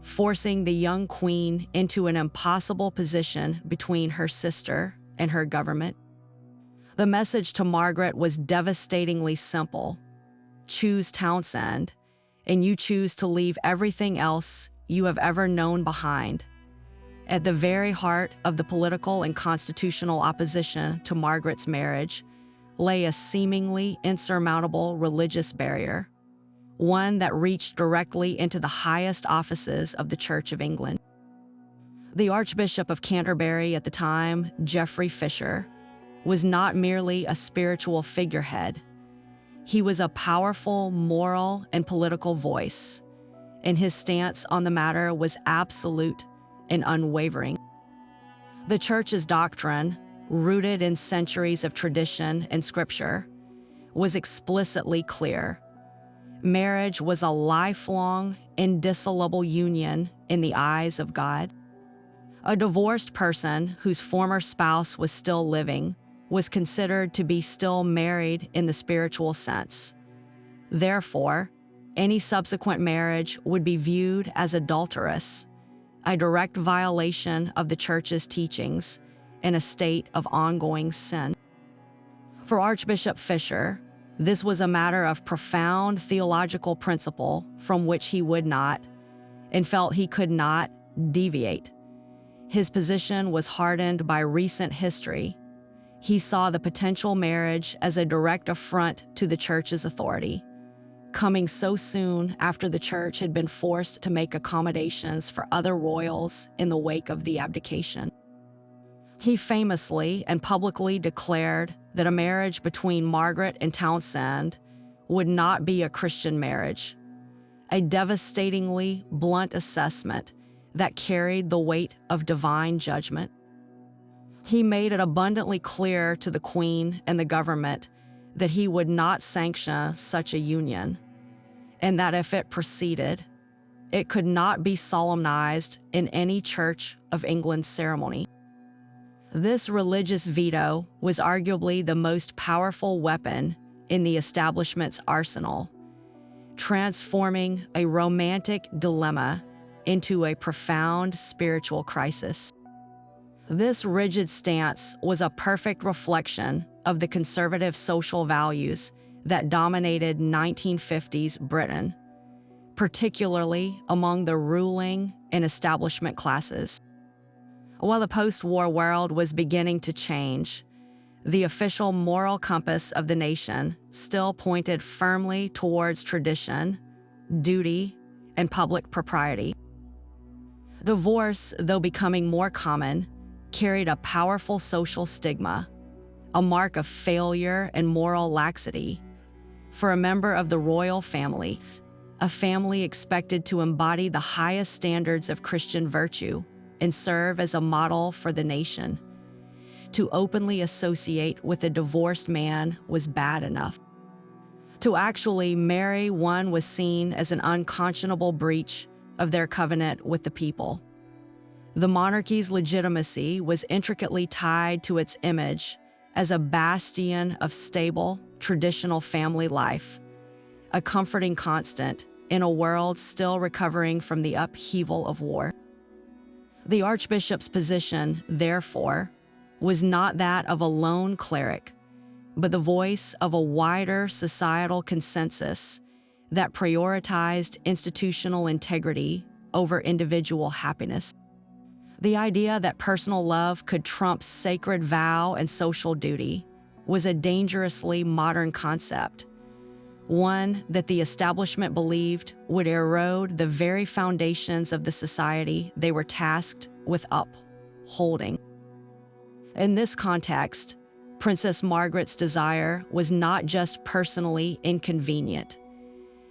forcing the young queen into an impossible position between her sister and her government. The message to Margaret was devastatingly simple. Choose Townsend, and you choose to leave everything else you have ever known behind. At the very heart of the political and constitutional opposition to Margaret's marriage lay a seemingly insurmountable religious barrier, one that reached directly into the highest offices of the Church of England. The Archbishop of Canterbury at the time, Geoffrey Fisher, was not merely a spiritual figurehead. He was a powerful moral and political voice, and his stance on the matter was absolute and unwavering. The Church's doctrine, rooted in centuries of tradition and scripture, was explicitly clear. Marriage was a lifelong, indissoluble union in the eyes of God. A divorced person whose former spouse was still living was considered to be still married in the spiritual sense. Therefore, any subsequent marriage would be viewed as adulterous, a direct violation of the Church's teachings, and a state of ongoing sin. For Archbishop Fisher, this was a matter of profound theological principle from which he would not, and felt he could not, deviate. His position was hardened by recent history. He saw the potential marriage as a direct affront to the Church's authority, coming so soon after the Church had been forced to make accommodations for other royals in the wake of the abdication. He famously and publicly declared that a marriage between Margaret and Townsend would not be a Christian marriage, a devastatingly blunt assessment that carried the weight of divine judgment. He made it abundantly clear to the Queen and the government that he would not sanction such a union, and that if it proceeded, it could not be solemnized in any Church of England ceremony. This religious veto was arguably the most powerful weapon in the establishment's arsenal, transforming a romantic dilemma into a profound spiritual crisis. This rigid stance was a perfect reflection of the conservative social values that dominated 1950s Britain, particularly among the ruling and establishment classes. While the post-war world was beginning to change, the official moral compass of the nation still pointed firmly towards tradition, duty, and public propriety. Divorce, though becoming more common, carried a powerful social stigma, a mark of failure and moral laxity. For a member of the royal family, a family expected to embody the highest standards of Christian virtue and serve as a model for the nation, to openly associate with a divorced man was bad enough. To actually marry one was seen as an unconscionable breach of their covenant with the people. The monarchy's legitimacy was intricately tied to its image as a bastion of stable, traditional family life, a comforting constant in a world still recovering from the upheaval of war. The archbishop's position, therefore, was not that of a lone cleric, but the voice of a wider societal consensus that prioritized institutional integrity over individual happiness. The idea that personal love could trump sacred vow and social duty was a dangerously modern concept, one that the establishment believed would erode the very foundations of the society they were tasked with upholding. In this context, Princess Margaret's desire was not just personally inconvenient.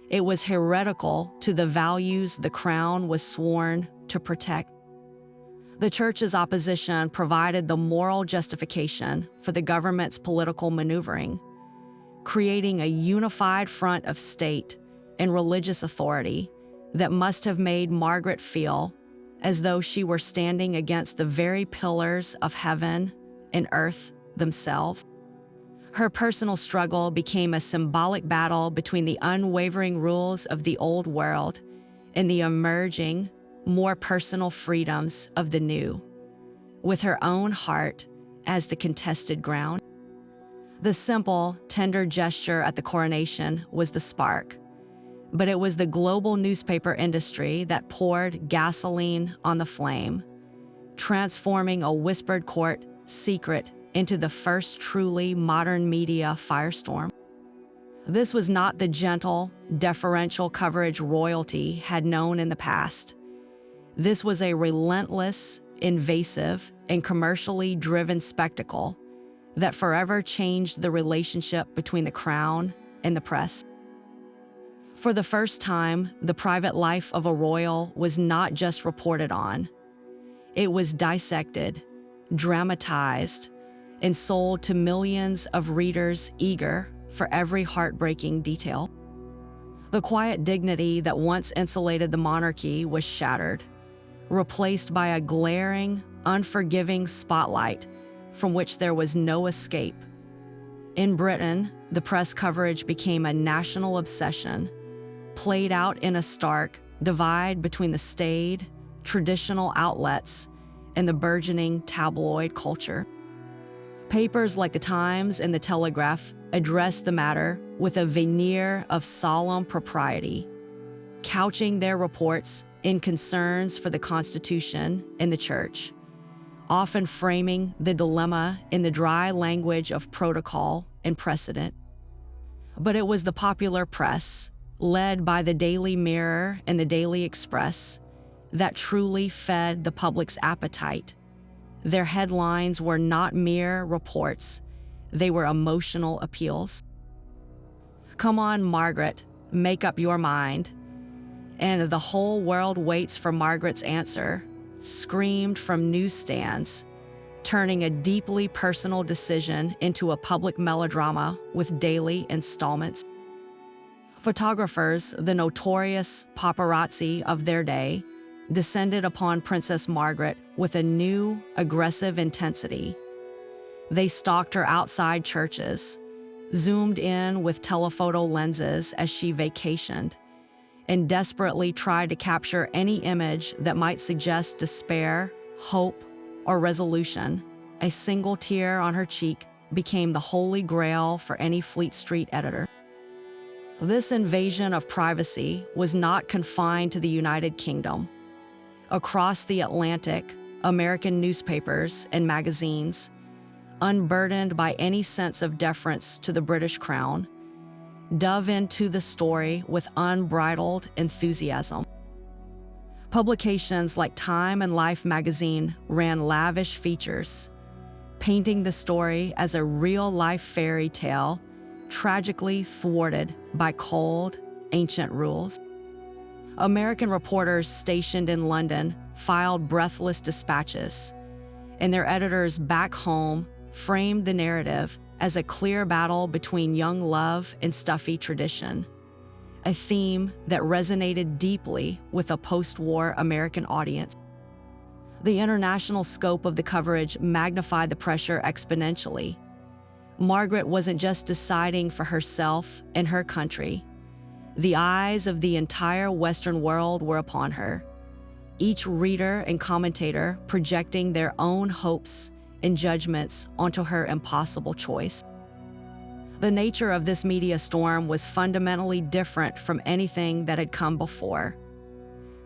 It was heretical to the values the crown was sworn to protect. The church's opposition provided the moral justification for the government's political maneuvering, creating a unified front of state and religious authority that must have made Margaret feel as though she were standing against the very pillars of heaven and earth themselves. Her personal struggle became a symbolic battle between the unwavering rules of the old world and the emerging, more personal freedoms of the new, with her own heart as the contested ground. The simple, tender gesture at the coronation was the spark, but it was the global newspaper industry that poured gasoline on the flame, transforming a whispered court secret into the first truly modern media firestorm. This was not the gentle, deferential coverage royalty had known in the past. This was a relentless, invasive, and commercially driven spectacle that forever changed the relationship between the crown and the press. For the first time, the private life of a royal was not just reported on. It was dissected, dramatized, and sold to millions of readers eager for every heartbreaking detail. The quiet dignity that once insulated the monarchy was shattered, replaced by a glaring, unforgiving spotlight from which there was no escape. In Britain, the press coverage became a national obsession, played out in a stark divide between the staid, traditional outlets and the burgeoning tabloid culture. Papers like the Times and the Telegraph addressed the matter with a veneer of solemn propriety, couching their reports in concerns for the Constitution and the Church, often framing the dilemma in the dry language of protocol and precedent. But it was the popular press, led by the Daily Mirror and the Daily Express, that truly fed the public's appetite. Their headlines were not mere reports, they were emotional appeals. "Come on, Margaret, make up your mind," and "the whole world waits for Margaret's answer," screamed from newsstands, turning a deeply personal decision into a public melodrama with daily installments. Photographers, the notorious paparazzi of their day, descended upon Princess Margaret with a new, aggressive intensity. They stalked her outside churches, zoomed in with telephoto lenses as she vacationed, and desperately tried to capture any image that might suggest despair, hope, or resolution. A single tear on her cheek became the holy grail for any Fleet Street editor. This invasion of privacy was not confined to the United Kingdom. Across the Atlantic, American newspapers and magazines, unburdened by any sense of deference to the British Crown, dove into the story with unbridled enthusiasm. Publications like Time and Life magazine ran lavish features, painting the story as a real-life fairy tale, tragically thwarted by cold, ancient rules. American reporters stationed in London filed breathless dispatches, and their editors back home framed the narrative as a clear battle between young love and stuffy tradition, a theme that resonated deeply with a post-war American audience. The international scope of the coverage magnified the pressure exponentially. Margaret wasn't just deciding for herself and her country. The eyes of the entire Western world were upon her, each reader and commentator projecting their own hopes and judgments onto her impossible choice. The nature of this media storm was fundamentally different from anything that had come before.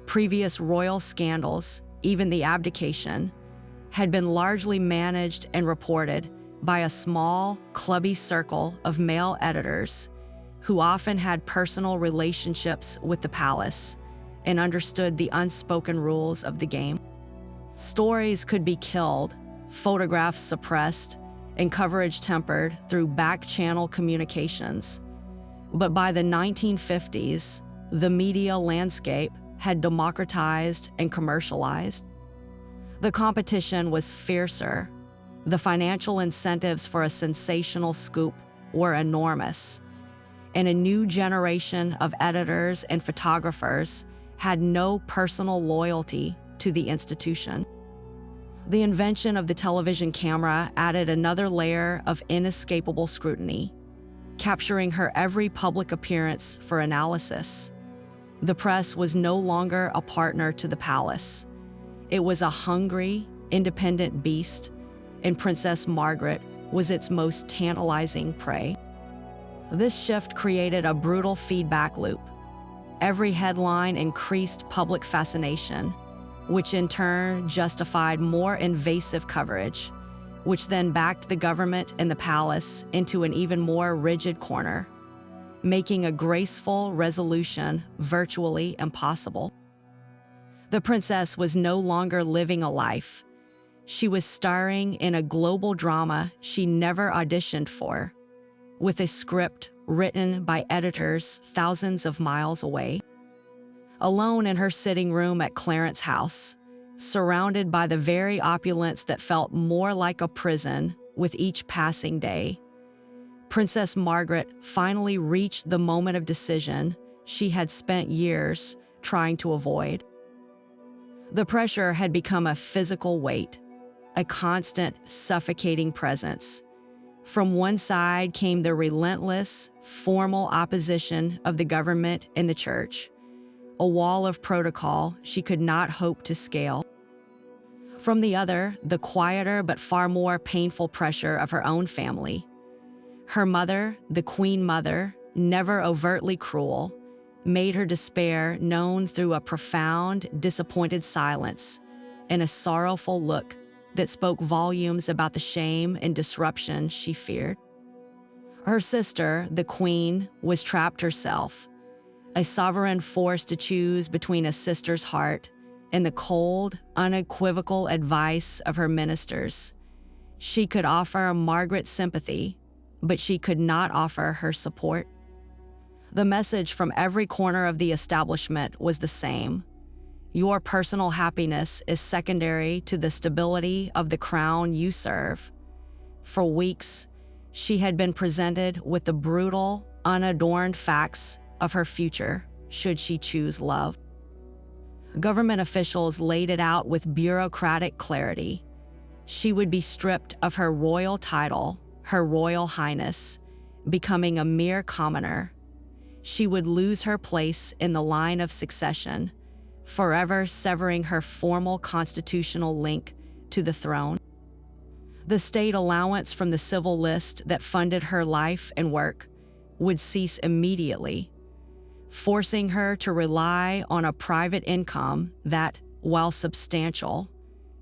Previous royal scandals, even the abdication, had been largely managed and reported by a small, clubby circle of male editors who often had personal relationships with the palace and understood the unspoken rules of the game. Stories could be killed, photographs suppressed, and coverage tempered through back-channel communications. But by the 1950s, the media landscape had democratized and commercialized. The competition was fiercer. The financial incentives for a sensational scoop were enormous, and a new generation of editors and photographers had no personal loyalty to the institution. The invention of the television camera added another layer of inescapable scrutiny, capturing her every public appearance for analysis. The press was no longer a partner to the palace. It was a hungry, independent beast, and Princess Margaret was its most tantalizing prey. This shift created a brutal feedback loop. Every headline increased public fascination, which in turn justified more invasive coverage, which then backed the government and the palace into an even more rigid corner, making a graceful resolution virtually impossible. The princess was no longer living a life. She was starring in a global drama she never auditioned for, with a script written by editors thousands of miles away. Alone in her sitting room at Clarence House, surrounded by the very opulence that felt more like a prison with each passing day, Princess Margaret finally reached the moment of decision she had spent years trying to avoid. The pressure had become a physical weight, a constant, suffocating presence. From one side came the relentless, formal opposition of the government and the church, a wall of protocol she could not hope to scale. From the other, the quieter but far more painful pressure of her own family. Her mother, the Queen Mother, never overtly cruel, made her despair known through a profound, disappointed silence and a sorrowful look that spoke volumes about the shame and disruption she feared. Her sister, the Queen, was trapped herself, a sovereign forced to choose between a sister's heart and the cold, unequivocal advice of her ministers. She could offer Margaret sympathy, but she could not offer her support. The message from every corner of the establishment was the same. Your personal happiness is secondary to the stability of the crown you serve. For weeks, she had been presented with the brutal, unadorned facts of her future, should she choose love. Government officials laid it out with bureaucratic clarity. She would be stripped of her royal title, her royal highness, becoming a mere commoner. she would lose her place in the line of succession, forever severing her formal constitutional link to the throne. The state allowance from the civil list that funded her life and work would cease immediately, forcing her to rely on a private income that, while substantial,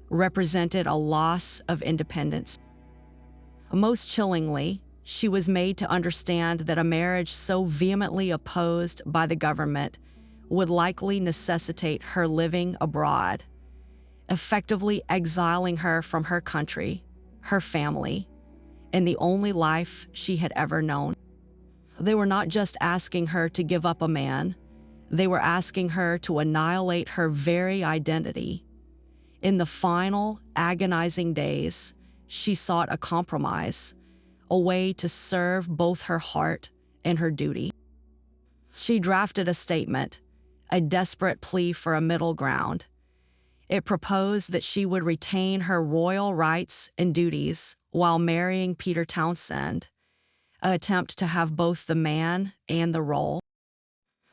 represented a loss of independence. Most chillingly, she was made to understand that a marriage so vehemently opposed by the government would likely necessitate her living abroad, effectively exiling her from her country, her family, and the only life she had ever known. They were not just asking her to give up a man, they were asking her to annihilate her very identity. In the final, agonizing days, she sought a compromise, a way to serve both her heart and her duty. She drafted a statement, a desperate plea for a middle ground. It proposed that she would retain her royal rights and duties while marrying Peter Townsend, an attempt to have both the man and the role.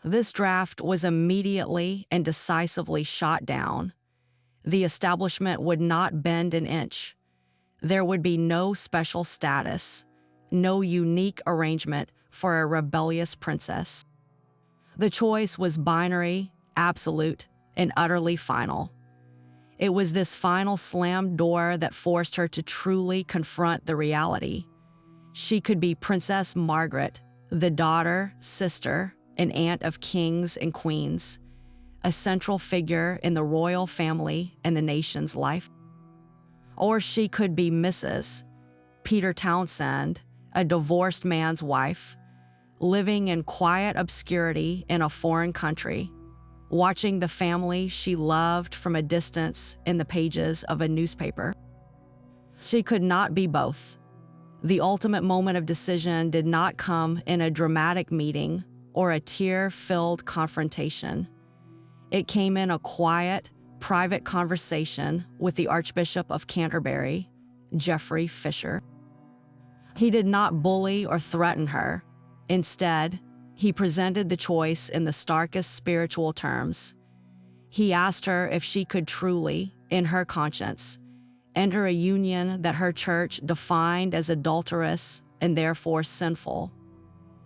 This draft was immediately and decisively shot down. The establishment would not bend an inch. There would be no special status, no unique arrangement for a rebellious princess. The choice was binary, absolute, and utterly final. It was this final slammed door that forced her to truly confront the reality. She could be Princess Margaret, the daughter, sister, and aunt of kings and queens, a central figure in the royal family and the nation's life. Or she could be Mrs. Peter Townsend, a divorced man's wife, living in quiet obscurity in a foreign country, watching the family she loved from a distance in the pages of a newspaper. She could not be both. The ultimate moment of decision did not come in a dramatic meeting or a tear-filled confrontation. It came in a quiet, private conversation with the Archbishop of Canterbury, Geoffrey Fisher. He did not bully or threaten her. Instead, he presented the choice in the starkest spiritual terms. He asked her if she could truly, in her conscience, enter a union that her church defined as adulterous and therefore sinful,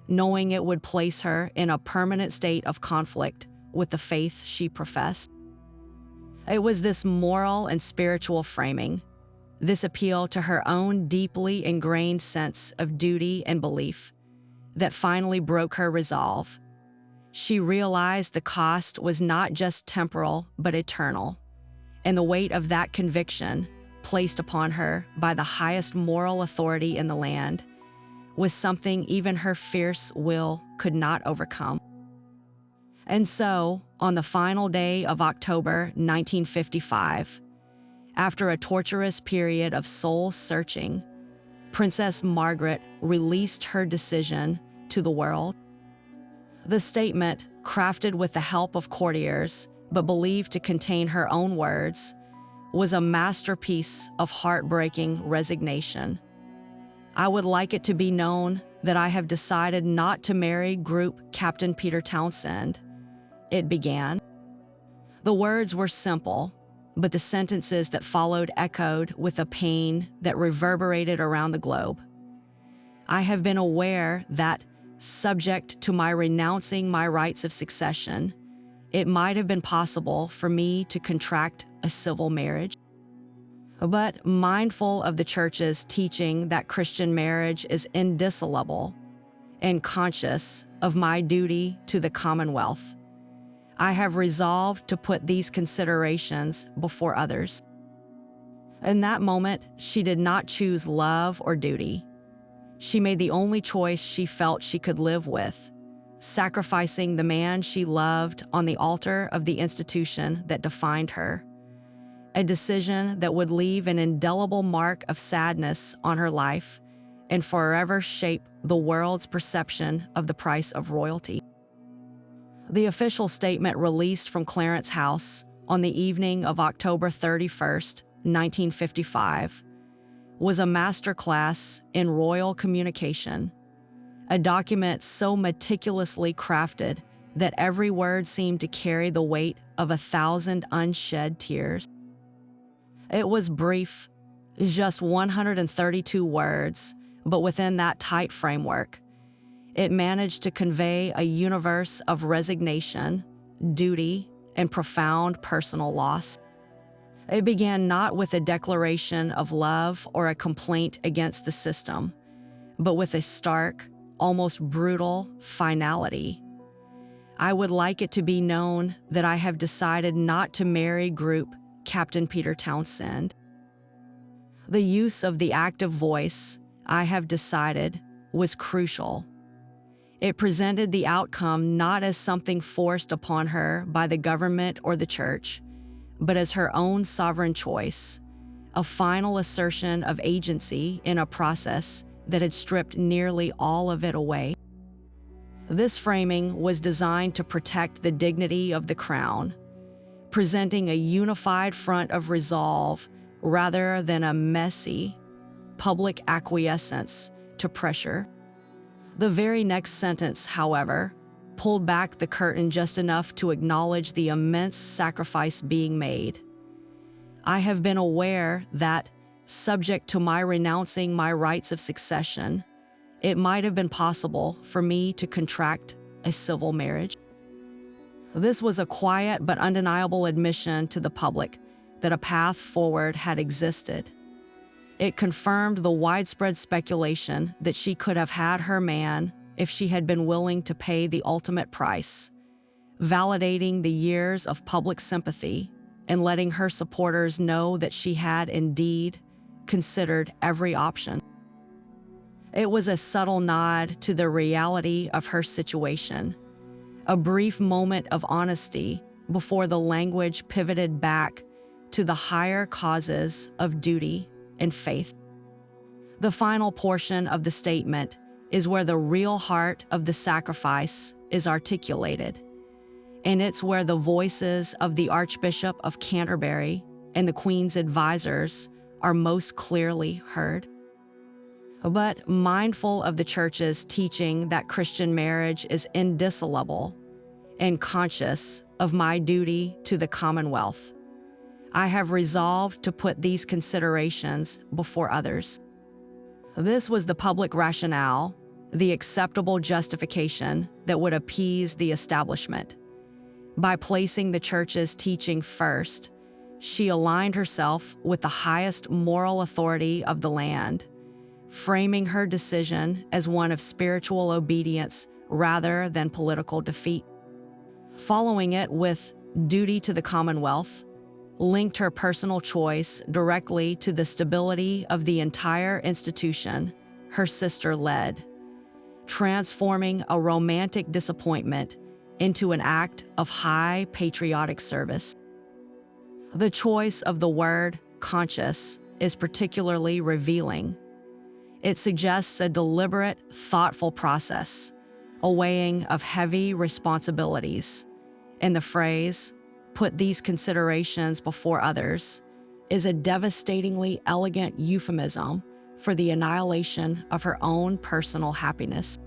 knowing it would place her in a permanent state of conflict with the faith she professed. It was this moral and spiritual framing, this appeal to her own deeply ingrained sense of duty and belief, that finally broke her resolve. She realized the cost was not just temporal but eternal, and the weight of that conviction, placed upon her by the highest moral authority in the land, was something even her fierce will could not overcome. And so, on the final day of October 1955, after a torturous period of soul-searching, Princess Margaret released her decision to the world. The statement, crafted with the help of courtiers but believed to contain her own words, was a masterpiece of heartbreaking resignation. I would like it to be known that I have decided not to marry Group Captain Peter Townsend, it began. The words were simple, but the sentences that followed echoed with a pain that reverberated around the globe. I have been aware that, subject to my renouncing my rights of succession, it might have been possible for me to contract a civil marriage. But mindful of the Church's teaching that Christian marriage is indissoluble, and conscious of my duty to the Commonwealth, I have resolved to put these considerations before others. In that moment, she did not choose love or duty. She made the only choice she felt she could live with, sacrificing the man she loved on the altar of the institution that defined her. A decision that would leave an indelible mark of sadness on her life and forever shape the world's perception of the price of royalty. The official statement released from Clarence House on the evening of October 31st, 1955, was a masterclass in royal communication, a document so meticulously crafted that every word seemed to carry the weight of 1,000 unshed tears. It was brief, just 132 words, but within that tight framework, it managed to convey a universe of resignation, duty, and profound personal loss. It began not with a declaration of love or a complaint against the system, but with a stark, almost brutal finality. I would like it to be known that I have decided not to marry Group Captain Peter Townsend. The use of the active voice, I have decided, was crucial. It presented the outcome not as something forced upon her by the government or the church, but as her own sovereign choice, a final assertion of agency in a process that had stripped nearly all of it away. This framing was designed to protect the dignity of the crown, presenting a unified front of resolve rather than a messy, public acquiescence to pressure. The very next sentence, however, pulled back the curtain just enough to acknowledge the immense sacrifice being made. I have been aware that, subject to my renouncing my rights of succession, it might have been possible for me to contract a civil marriage. This was a quiet but undeniable admission to the public that a path forward had existed. It confirmed the widespread speculation that she could have had her man if she had been willing to pay the ultimate price, validating the years of public sympathy and letting her supporters know that she had indeed considered every option. It was a subtle nod to the reality of her situation, a brief moment of honesty before the language pivoted back to the higher causes of duty and faith. The final portion of the statement is where the real heart of the sacrifice is articulated, and it's where the voices of the Archbishop of Canterbury and the Queen's advisors are most clearly heard. But mindful of the Church's teaching that Christian marriage is indissoluble and conscious of my duty to the Commonwealth, I have resolved to put these considerations before others. This was the public rationale, the acceptable justification that would appease the establishment. By placing the Church's teaching first, she aligned herself with the highest moral authority of the land, framing her decision as one of spiritual obedience rather than political defeat. Following it with duty to the Commonwealth, linked her personal choice directly to the stability of the entire institution her sister led, transforming a romantic disappointment into an act of high patriotic service. The choice of the word conscious is particularly revealing. It suggests a deliberate, thoughtful process, a weighing of heavy responsibilities, and the phrase, "put these considerations before others," is a devastatingly elegant euphemism for the annihilation of her own personal happiness.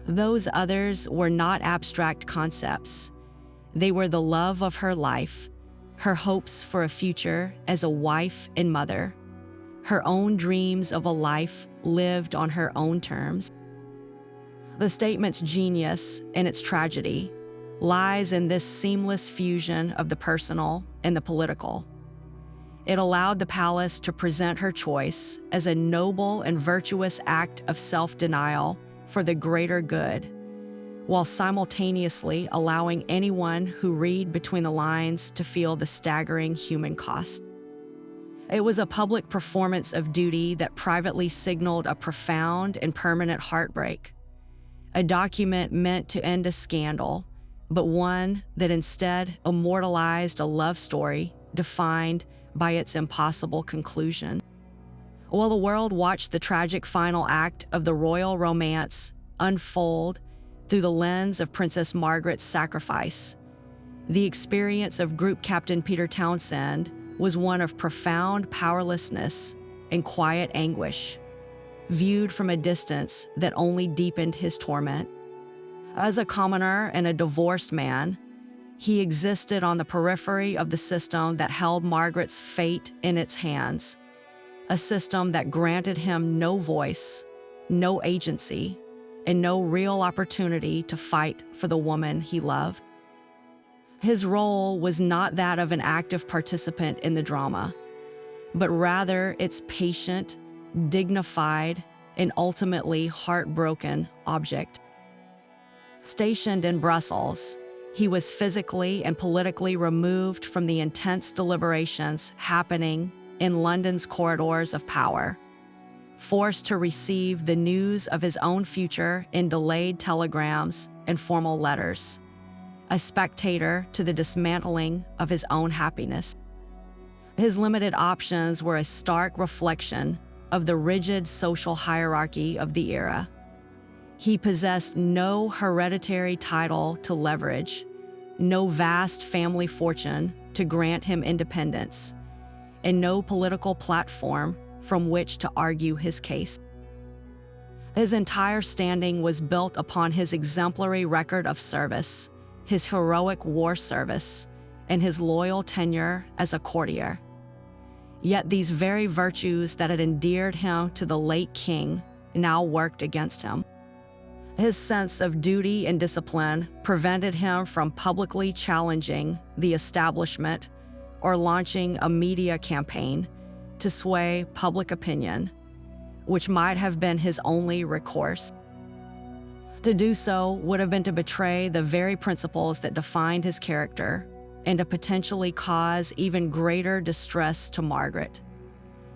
Those others were not abstract concepts. They were the love of her life, her hopes for a future as a wife and mother, her own dreams of a life lived on her own terms. The statement's genius and its tragedy lies in this seamless fusion of the personal and the political. It allowed the palace to present her choice as a noble and virtuous act of self-denial for the greater good, while simultaneously allowing anyone who read between the lines to feel the staggering human cost. It was a public performance of duty that privately signaled a profound and permanent heartbreak, a document meant to end a scandal, but one that instead immortalized a love story defined by its impossible conclusion. While the world watched the tragic final act of the royal romance unfold through the lens of Princess Margaret's sacrifice, the experience of Group Captain Peter Townsend was one of profound powerlessness and quiet anguish. viewed from a distance that only deepened his torment. As a commoner and a divorced man, he existed on the periphery of the system that held Margaret's fate in its hands, a system that granted him no voice, no agency, and no real opportunity to fight for the woman he loved. His role was not that of an active participant in the drama, but rather its patient, dignified, and ultimately heartbroken object. Stationed in Brussels, he was physically and politically removed from the intense deliberations happening in London's corridors of power, forced to receive the news of his own future in delayed telegrams and formal letters, a spectator to the dismantling of his own happiness. His limited options were a stark reflection of the rigid social hierarchy of the era. He possessed no hereditary title to leverage, no vast family fortune to grant him independence, and no political platform from which to argue his case. His entire standing was built upon his exemplary record of service, his heroic war service, and his loyal tenure as a courtier. Yet these very virtues that had endeared him to the late king now worked against him. His sense of duty and discipline prevented him from publicly challenging the establishment or launching a media campaign to sway public opinion, which might have been his only recourse. To do so would have been to betray the very principles that defined his character and to potentially cause even greater distress to Margaret.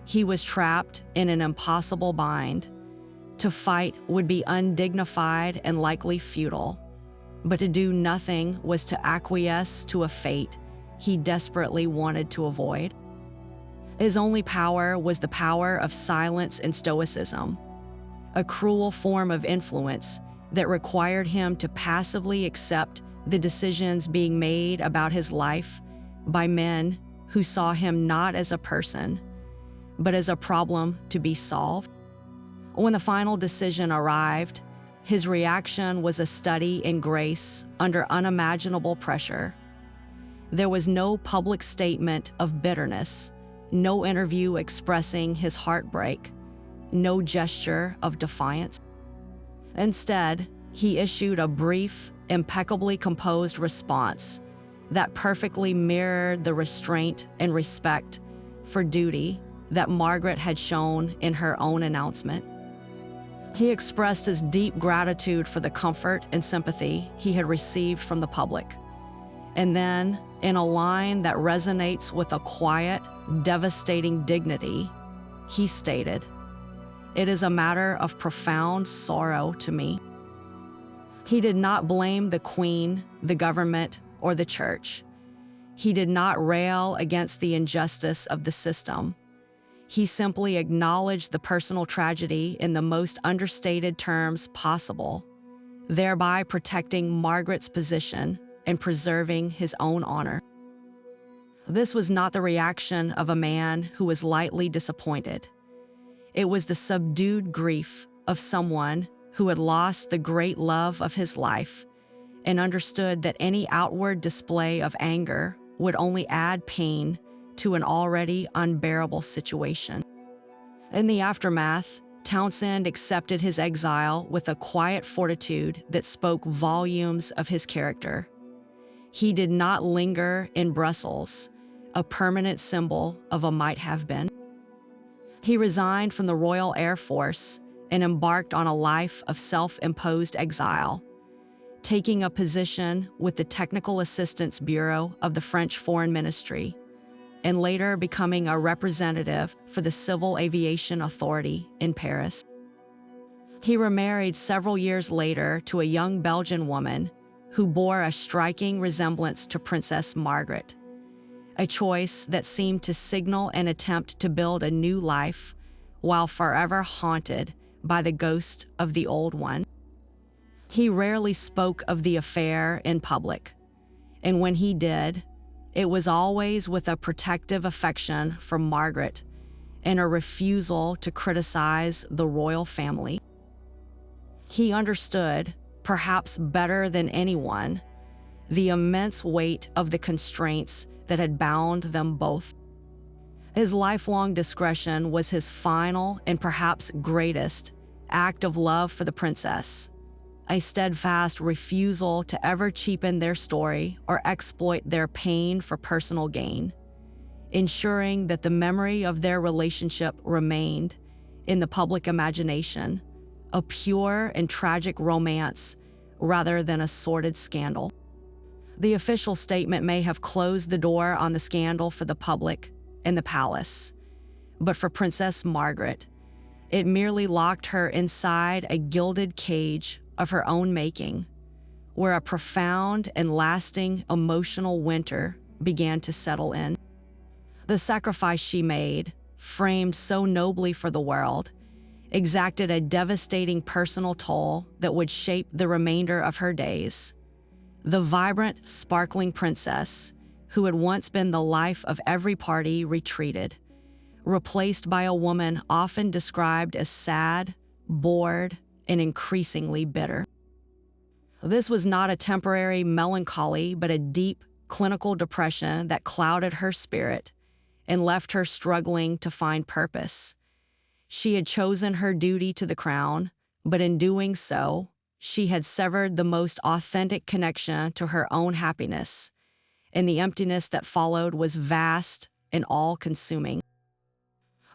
He was trapped in an impossible bind. To fight would be undignified and likely futile, but to do nothing was to acquiesce to a fate he desperately wanted to avoid. His only power was the power of silence and stoicism, a cruel form of influence that required him to passively accept the decisions being made about his life by men who saw him not as a person, but as a problem to be solved. When the final decision arrived, his reaction was a study in grace under unimaginable pressure. There was no public statement of bitterness, no interview expressing his heartbreak, no gesture of defiance. Instead, he issued a brief, impeccably composed response that perfectly mirrored the restraint and respect for duty that Margaret had shown in her own announcement. He expressed his deep gratitude for the comfort and sympathy he had received from the public. And then, in a line that resonates with a quiet, devastating dignity, he stated, "It is a matter of profound sorrow to me." He did not blame the Queen, the government, or the church. He did not rail against the injustice of the system. He simply acknowledged the personal tragedy in the most understated terms possible, thereby protecting Margaret's position and preserving his own honor. This was not the reaction of a man who was lightly disappointed. It was the subdued grief of someone who had lost the great love of his life and understood that any outward display of anger would only add pain to an already unbearable situation. In the aftermath, Townsend accepted his exile with a quiet fortitude that spoke volumes of his character. He did not linger in Brussels, a permanent symbol of a might have been. He resigned from the Royal Air Force and embarked on a life of self-imposed exile, taking a position with the Technical Assistance Bureau of the French Foreign Ministry, and later becoming a representative for the Civil Aviation Authority in Paris. He remarried several years later to a young Belgian woman who bore a striking resemblance to Princess Margaret, a choice that seemed to signal an attempt to build a new life while forever haunted by the ghost of the old one. He rarely spoke of the affair in public, and when he did, it was always with a protective affection for Margaret and a refusal to criticize the royal family. He understood, perhaps better than anyone, the immense weight of the constraints that had bound them both. His lifelong discretion was his final and perhaps greatest act of love for the princess, a steadfast refusal to ever cheapen their story or exploit their pain for personal gain, ensuring that the memory of their relationship remained, in the public imagination, a pure and tragic romance rather than a sordid scandal. The official statement may have closed the door on the scandal for the public and the palace, but for Princess Margaret, it merely locked her inside a gilded cage of her own making, where a profound and lasting emotional winter began to settle in. The sacrifice she made, framed so nobly for the world, exacted a devastating personal toll that would shape the remainder of her days. The vibrant, sparkling princess, who had once been the life of every party, retreated, replaced by a woman often described as sad, bored, and increasingly bitter. This was not a temporary melancholy, but a deep, clinical depression that clouded her spirit and left her struggling to find purpose. She had chosen her duty to the crown, but in doing so, she had severed the most authentic connection to her own happiness, and the emptiness that followed was vast and all-consuming.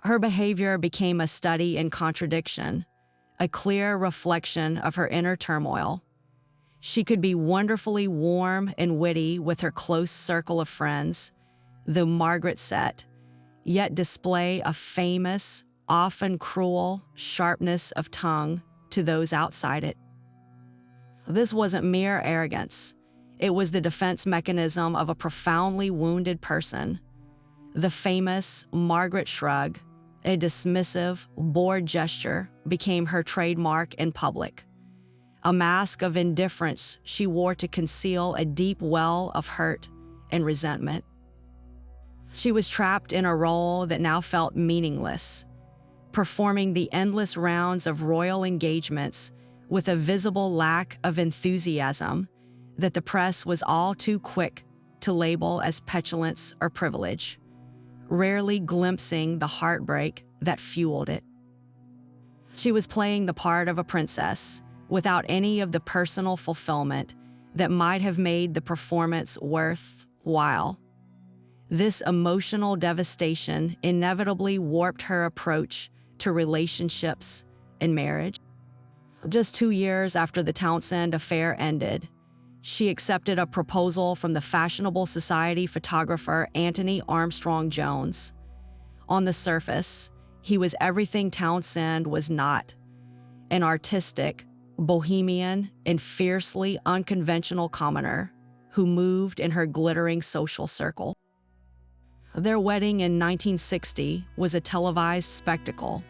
Her behavior became a study in contradiction, a clear reflection of her inner turmoil. She could be wonderfully warm and witty with her close circle of friends, the Margaret set, yet display a famous, often cruel sharpness of tongue to those outside it. This wasn't mere arrogance. It was the defense mechanism of a profoundly wounded person. The famous Margaret shrug, a dismissive, bored gesture, became her trademark in public. A mask of indifference she wore to conceal a deep well of hurt and resentment. She was trapped in a role that now felt meaningless, performing the endless rounds of royal engagements with a visible lack of enthusiasm that the press was all too quick to label as petulance or privilege, rarely glimpsing the heartbreak that fueled it. She was playing the part of a princess without any of the personal fulfillment that might have made the performance worthwhile. This emotional devastation inevitably warped her approach to relationships and marriage. Just 2 years after the Townsend affair ended, she accepted a proposal from the fashionable society photographer Anthony Armstrong-Jones. On the surface, he was everything Townsend was not: an artistic, bohemian, and fiercely unconventional commoner who moved in her glittering social circle. Their wedding in 1960 was a televised spectacle,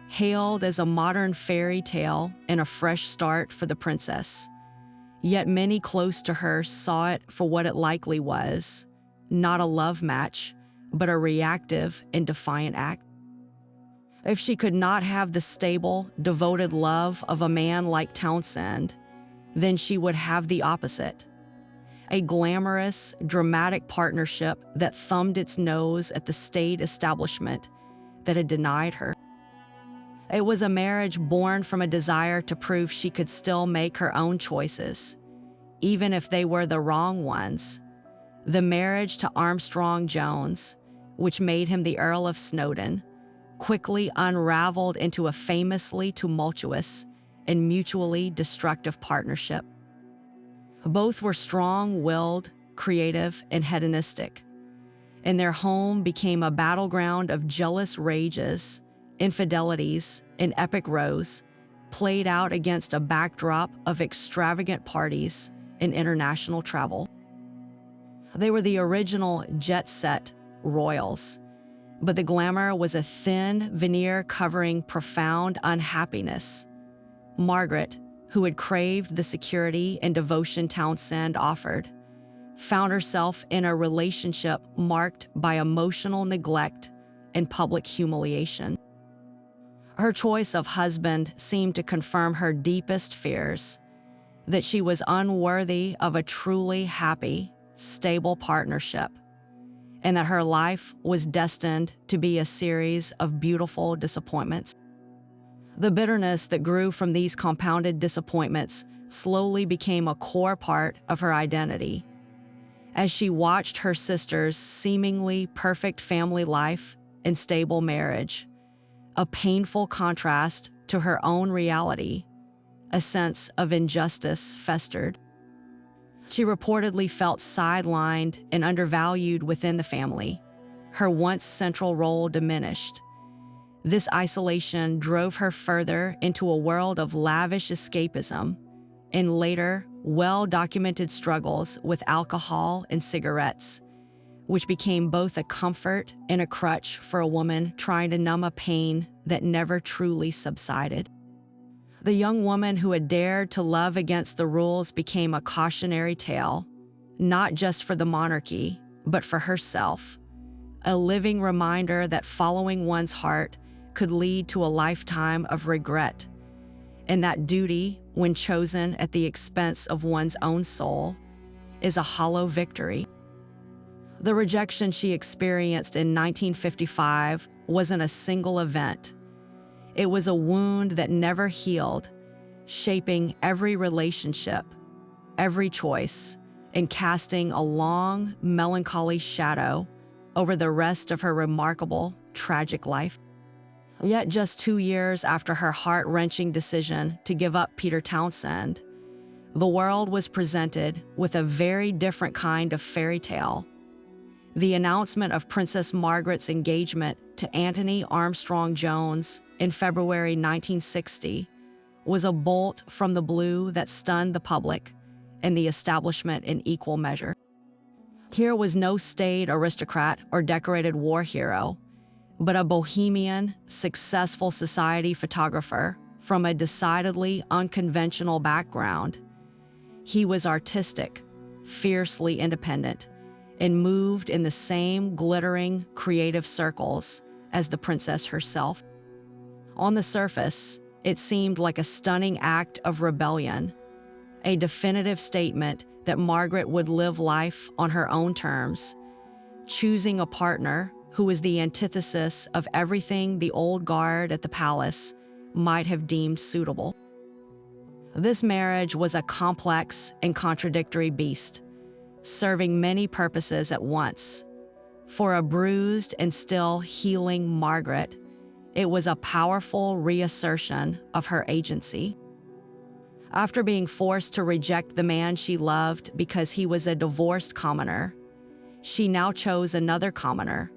hailed as a modern fairy tale and a fresh start for the princess. Yet many close to her saw it for what it likely was: not a love match, but a reactive and defiant act. If she could not have the stable, devoted love of a man like Townsend, then she would have the opposite: a glamorous, dramatic partnership that thumbed its nose at the state establishment that had denied her. It was a marriage born from a desire to prove she could still make her own choices, even if they were the wrong ones. The marriage to Armstrong-Jones, which made him the Earl of Snowdon, quickly unraveled into a famously tumultuous and mutually destructive partnership. Both were strong-willed, creative, and hedonistic, and their home became a battleground of jealous rages, infidelities, and epic rows, played out against a backdrop of extravagant parties and international travel. They were the original jet-set royals, but the glamour was a thin veneer covering profound unhappiness. Margaret, who had craved the security and devotion Townsend offered, found herself in a relationship marked by emotional neglect and public humiliation. Her choice of husband seemed to confirm her deepest fears, that she was unworthy of a truly happy, stable partnership, and that her life was destined to be a series of beautiful disappointments. The bitterness that grew from these compounded disappointments slowly became a core part of her identity. As she watched her sister's seemingly perfect family life and stable marriage, a painful contrast to her own reality, a sense of injustice festered. She reportedly felt sidelined and undervalued within the family, her once central role diminished. This isolation drove her further into a world of lavish escapism and later well-documented struggles with alcohol and cigarettes, which became both a comfort and a crutch for a woman trying to numb a pain that never truly subsided. The young woman who had dared to love against the rules became a cautionary tale, not just for the monarchy, but for herself, a living reminder that following one's heart could lead to a lifetime of regret, and that duty, when chosen at the expense of one's own soul, is a hollow victory. The rejection she experienced in 1955 wasn't a single event. It was a wound that never healed, shaping every relationship, every choice, and casting a long, melancholy shadow over the rest of her remarkable, tragic life. Yet just 2 years after her heart-wrenching decision to give up Peter Townsend, the world was presented with a very different kind of fairy tale. The announcement of Princess Margaret's engagement to Anthony Armstrong-Jones in February 1960 was a bolt from the blue that stunned the public and the establishment in equal measure. Here was no staid aristocrat or decorated war hero, but a bohemian, successful society photographer from a decidedly unconventional background. He was artistic, fiercely independent, and moved in the same glittering, creative circles as the princess herself. On the surface, it seemed like a stunning act of rebellion, a definitive statement that Margaret would live life on her own terms, choosing a partner who was the antithesis of everything the old guard at the palace might have deemed suitable. This marriage was a complex and contradictory beast, serving many purposes at once. For a bruised and still healing Margaret, it was a powerful reassertion of her agency. After being forced to reject the man she loved because he was a divorced commoner, she now chose another commoner,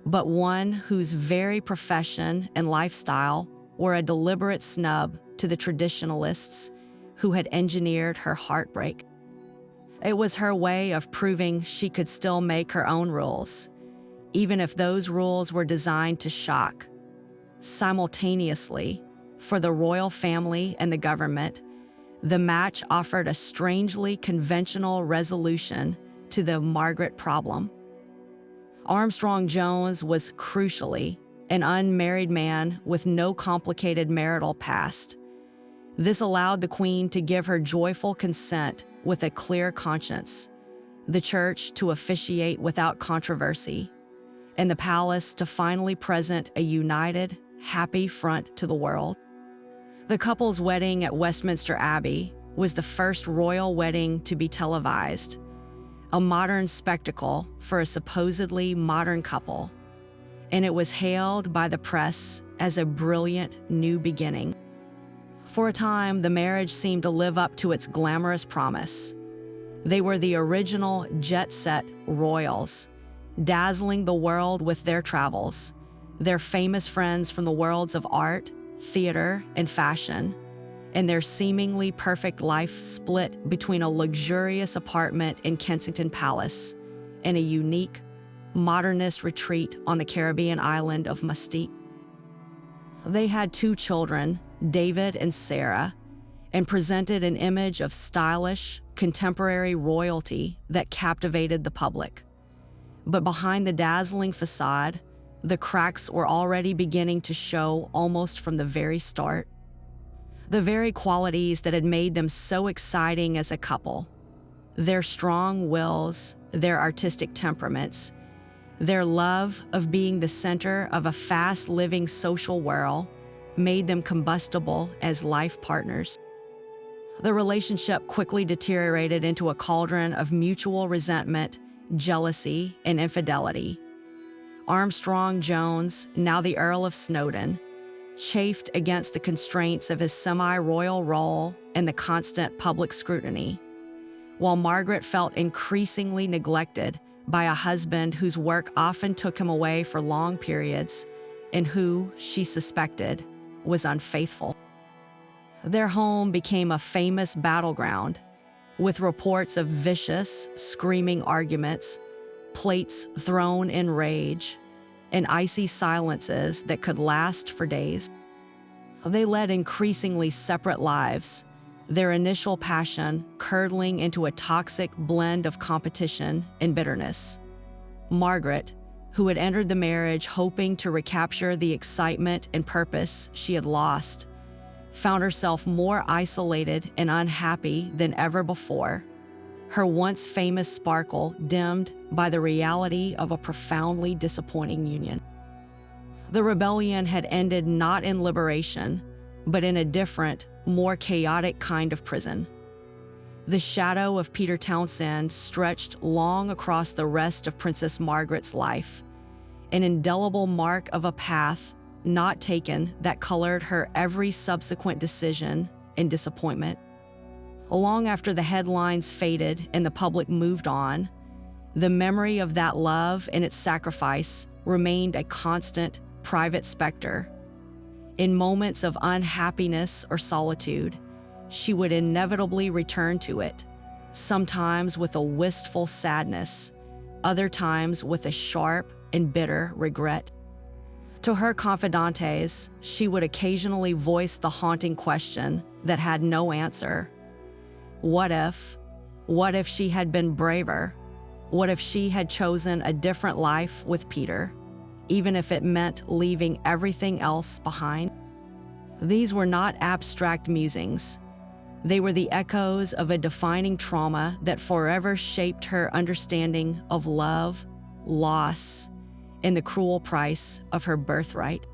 but one whose very profession and lifestyle were a deliberate snub to the traditionalists who had engineered her heartbreak. It was her way of proving she could still make her own rules, even if those rules were designed to shock. Simultaneously, for the royal family and the government, the match offered a strangely conventional resolution to the Margaret problem. Armstrong-Jones was crucially an unmarried man with no complicated marital past. This allowed the Queen to give her joyful consent with a clear conscience, the church to officiate without controversy, and the palace to finally present a united, happy front to the world. The couple's wedding at Westminster Abbey was the first royal wedding to be televised, a modern spectacle for a supposedly modern couple, and it was hailed by the press as a brilliant new beginning. For a time, the marriage seemed to live up to its glamorous promise. They were the original jet-set royals, dazzling the world with their travels, their famous friends from the worlds of art, theater, and fashion, and their seemingly perfect life split between a luxurious apartment in Kensington Palace and a unique, modernist retreat on the Caribbean island of Mustique. They had 2 children, David and Sarah, and presented an image of stylish, contemporary royalty that captivated the public. But behind the dazzling facade, The cracks were already beginning to show almost from the very start. The very qualities that had made them so exciting as a couple. Their strong wills, their artistic temperaments, their love of being the center of a fast-living social world made them combustible as life partners. The relationship quickly deteriorated into a cauldron of mutual resentment, jealousy, and infidelity. Armstrong-Jones, now the Earl of Snowdon, chafed against the constraints of his semi-royal role and the constant public scrutiny, while Margaret felt increasingly neglected by a husband whose work often took him away for long periods and who, she suspected, was unfaithful. Their home became a famous battleground, with reports of vicious, screaming arguments, plates thrown in rage, and icy silences that could last for days. They led increasingly separate lives, their initial passion curdling into a toxic blend of competition and bitterness. Margaret, who had entered the marriage hoping to recapture the excitement and purpose she had lost, found herself more isolated and unhappy than ever before, her once famous sparkle dimmed by the reality of a profoundly disappointing union. The rebellion had ended not in liberation, but in a different, more chaotic kind of prison. The shadow of Peter Townsend stretched long across the rest of Princess Margaret's life, an indelible mark of a path not taken that colored her every subsequent decision and disappointment. Long after the headlines faded and the public moved on, the memory of that love and its sacrifice remained a constant, private specter. In moments of unhappiness or solitude, she would inevitably return to it, sometimes with a wistful sadness, other times with a sharp and bitter regret. To her confidantes, she would occasionally voice the haunting question that had no answer. What if? What if she had been braver? What if she had chosen a different life with Peter, even if it meant leaving everything else behind? These were not abstract musings. They were the echoes of a defining trauma that forever shaped her understanding of love, loss, and the cruel price of her birthright.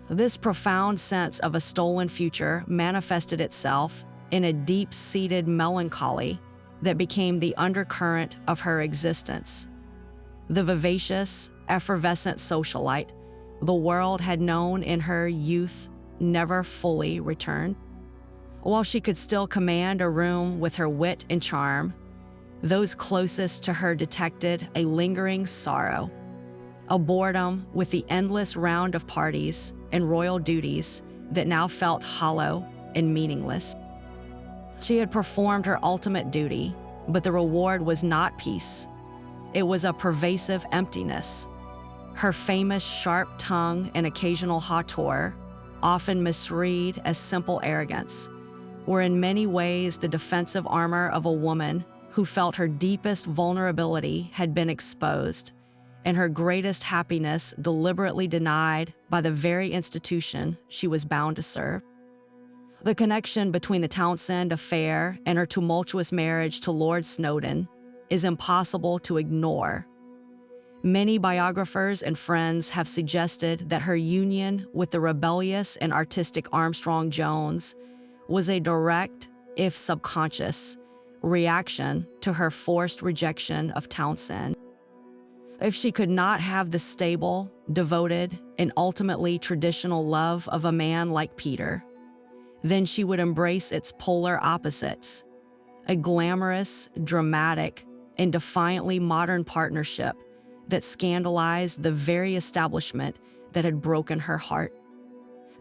This profound sense of a stolen future manifested itself in a deep-seated melancholy that became the undercurrent of her existence. The vivacious, effervescent socialite the world had known in her youth never fully returned. While she could still command a room with her wit and charm, those closest to her detected a lingering sorrow, a boredom with the endless round of parties and royal duties that now felt hollow and meaningless. She had performed her ultimate duty, but the reward was not peace. It was a pervasive emptiness. Her famous sharp tongue and occasional hauteur, often misread as simple arrogance, were in many ways the defensive armor of a woman who felt her deepest vulnerability had been exposed, and her greatest happiness deliberately denied by the very institution she was bound to serve. The connection between the Townsend affair and her tumultuous marriage to Lord Snowdon is impossible to ignore. Many biographers and friends have suggested that her union with the rebellious and artistic Armstrong-Jones was a direct, if subconscious, reaction to her forced rejection of Townsend. If she could not have the stable, devoted, and ultimately traditional love of a man like Peter, then she would embrace its polar opposites, a glamorous, dramatic, and defiantly modern partnership that scandalized the very establishment that had broken her heart.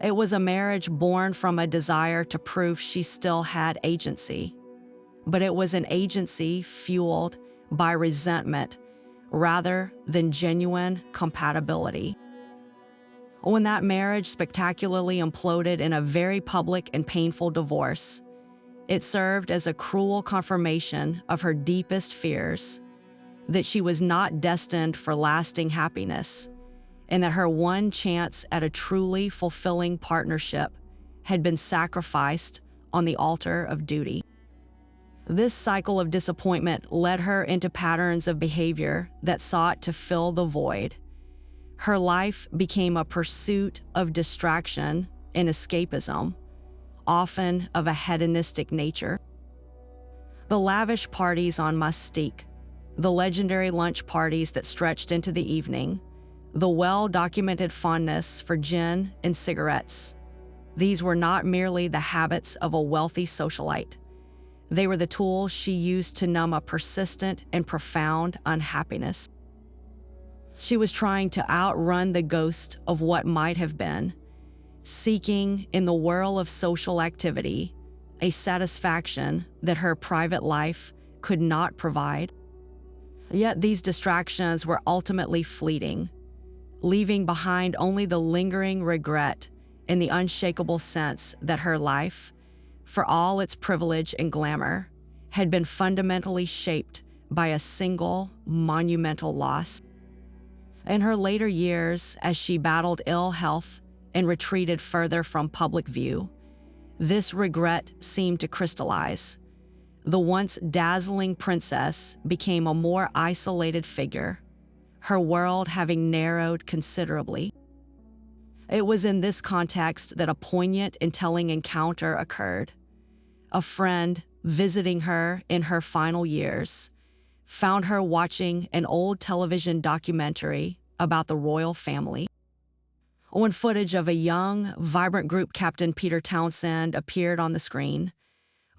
It was a marriage born from a desire to prove she still had agency, but it was an agency fueled by resentment rather than genuine compatibility. When that marriage spectacularly imploded in a very public and painful divorce, it served as a cruel confirmation of her deepest fears, that she was not destined for lasting happiness, and that her one chance at a truly fulfilling partnership had been sacrificed on the altar of duty. This cycle of disappointment led her into patterns of behavior that sought to fill the void. Her life became a pursuit of distraction and escapism, often of a hedonistic nature. The lavish parties on Mustique, the legendary lunch parties that stretched into the evening, the well-documented fondness for gin and cigarettes. These were not merely the habits of a wealthy socialite. They were the tools she used to numb a persistent and profound unhappiness. She was trying to outrun the ghost of what might have been, seeking in the whirl of social activity a satisfaction that her private life could not provide. Yet these distractions were ultimately fleeting, leaving behind only the lingering regret and the unshakable sense that her life, for all its privilege and glamour, had been fundamentally shaped by a single monumental loss. In her later years, as she battled ill health and retreated further from public view, this regret seemed to crystallize. The once dazzling princess became a more isolated figure, her world having narrowed considerably. It was in this context that a poignant and telling encounter occurred. A friend, visiting her in her final years, found her watching an old television documentary about the royal family. When footage of a young, vibrant Group Captain Peter Townsend appeared on the screen,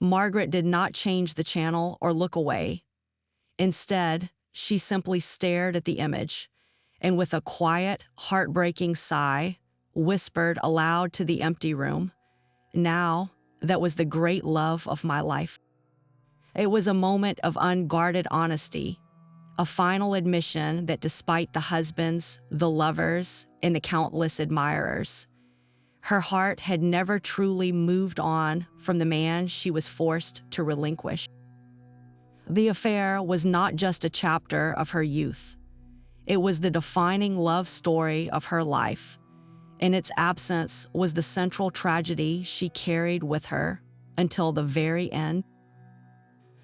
Margaret did not change the channel or look away. Instead, she simply stared at the image and with a quiet, heartbreaking sigh, whispered aloud to the empty room, "Now, that was the great love of my life." It was a moment of unguarded honesty, a final admission that despite the husbands, the lovers, and the countless admirers, her heart had never truly moved on from the man she was forced to relinquish. The affair was not just a chapter of her youth. It was the defining love story of her life, and its absence was the central tragedy she carried with her until the very end.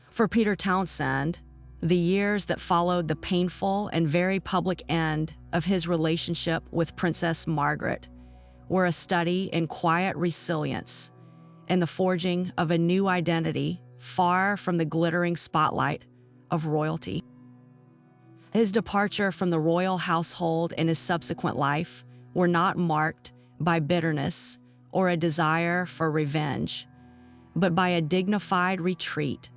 For Peter Townsend, the years that followed the painful and very public end of his relationship with Princess Margaret were a study in quiet resilience and the forging of a new identity far from the glittering spotlight of royalty. His departure from the royal household and his subsequent life were not marked by bitterness or a desire for revenge, but by a dignified retreat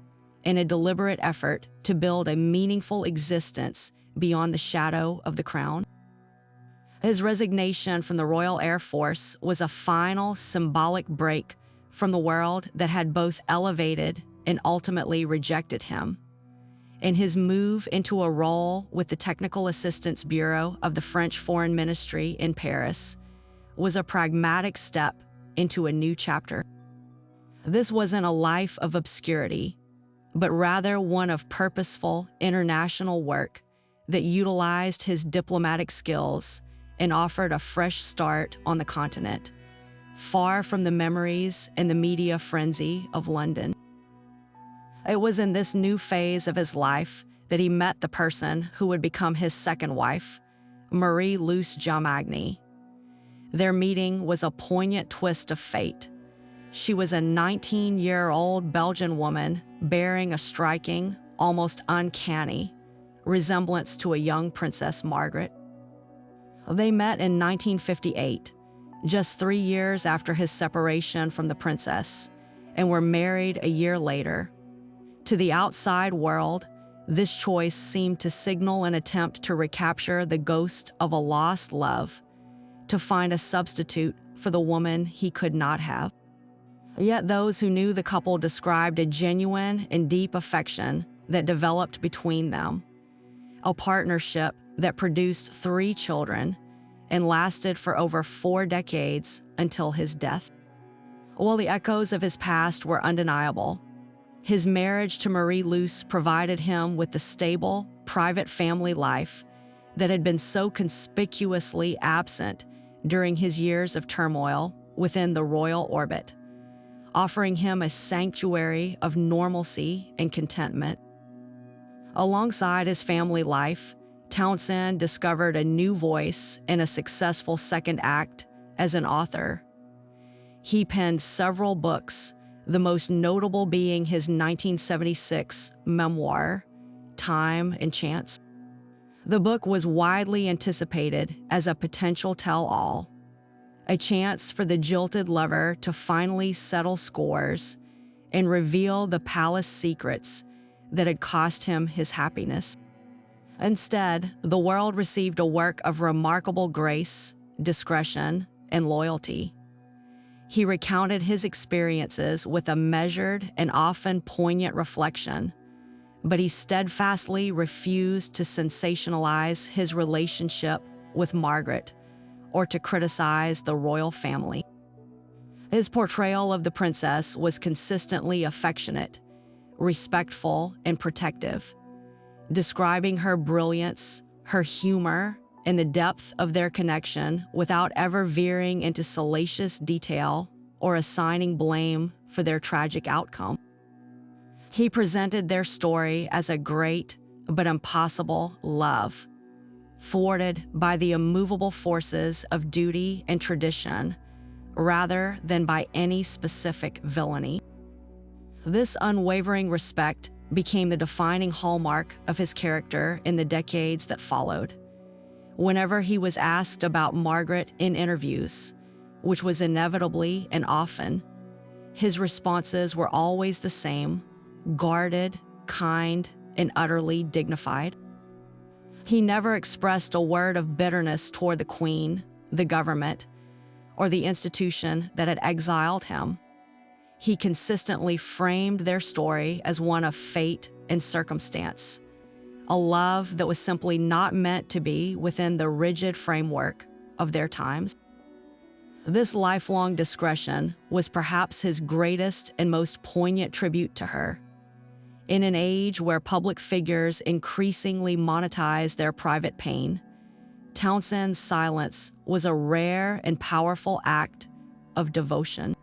and a deliberate effort to build a meaningful existence beyond the shadow of the crown. His resignation from the Royal Air Force was a final symbolic break from the world that had both elevated and ultimately rejected him. And his move into a role with the Technical Assistance Bureau of the French Foreign Ministry in Paris was a pragmatic step into a new chapter. This wasn't a life of obscurity, but rather one of purposeful international work that utilized his diplomatic skills and offered a fresh start on the continent, far from the memories and the media frenzy of London. It was in this new phase of his life that he met the person who would become his second wife, Marie-Luce Jomagny. Their meeting was a poignant twist of fate. She was a 19-year-old Belgian woman bearing a striking, almost uncanny, resemblance to a young Princess Margaret. They met in 1958, just 3 years after his separation from the princess, and were married a year later. To the outside world, this choice seemed to signal an attempt to recapture the ghost of a lost love, to find a substitute for the woman he could not have. Yet those who knew the couple described a genuine and deep affection that developed between them, a partnership that produced 3 children and lasted for over 4 decades until his death. While the echoes of his past were undeniable, his marriage to Marie-Luce provided him with the stable, private family life that had been so conspicuously absent during his years of turmoil within the royal orbit, offering him a sanctuary of normalcy and contentment. Alongside his family life, Townsend discovered a new voice and a successful second act as an author. He penned several books, the most notable being his 1976 memoir, Time and Chance. The book was widely anticipated as a potential tell-all, a chance for the jilted lover to finally settle scores and reveal the palace secrets that had cost him his happiness. Instead, the world received a work of remarkable grace, discretion, and loyalty. He recounted his experiences with a measured and often poignant reflection, but he steadfastly refused to sensationalize his relationship with Margaret or to criticize the royal family. His portrayal of the princess was consistently affectionate, respectful, and protective, describing her brilliance, her humor, and the depth of their connection without ever veering into salacious detail or assigning blame for their tragic outcome. He presented their story as a great but impossible love, thwarted by the immovable forces of duty and tradition, rather than by any specific villainy. This unwavering respect became the defining hallmark of his character in the decades that followed. Whenever he was asked about Margaret in interviews, which was inevitably and often, his responses were always the same: guarded, kind, and utterly dignified. He never expressed a word of bitterness toward the Queen, the government, or the institution that had exiled him. He consistently framed their story as one of fate and circumstance, a love that was simply not meant to be within the rigid framework of their times. This lifelong discretion was perhaps his greatest and most poignant tribute to her. In an age where public figures increasingly monetized their private pain, Townsend's silence was a rare and powerful act of devotion.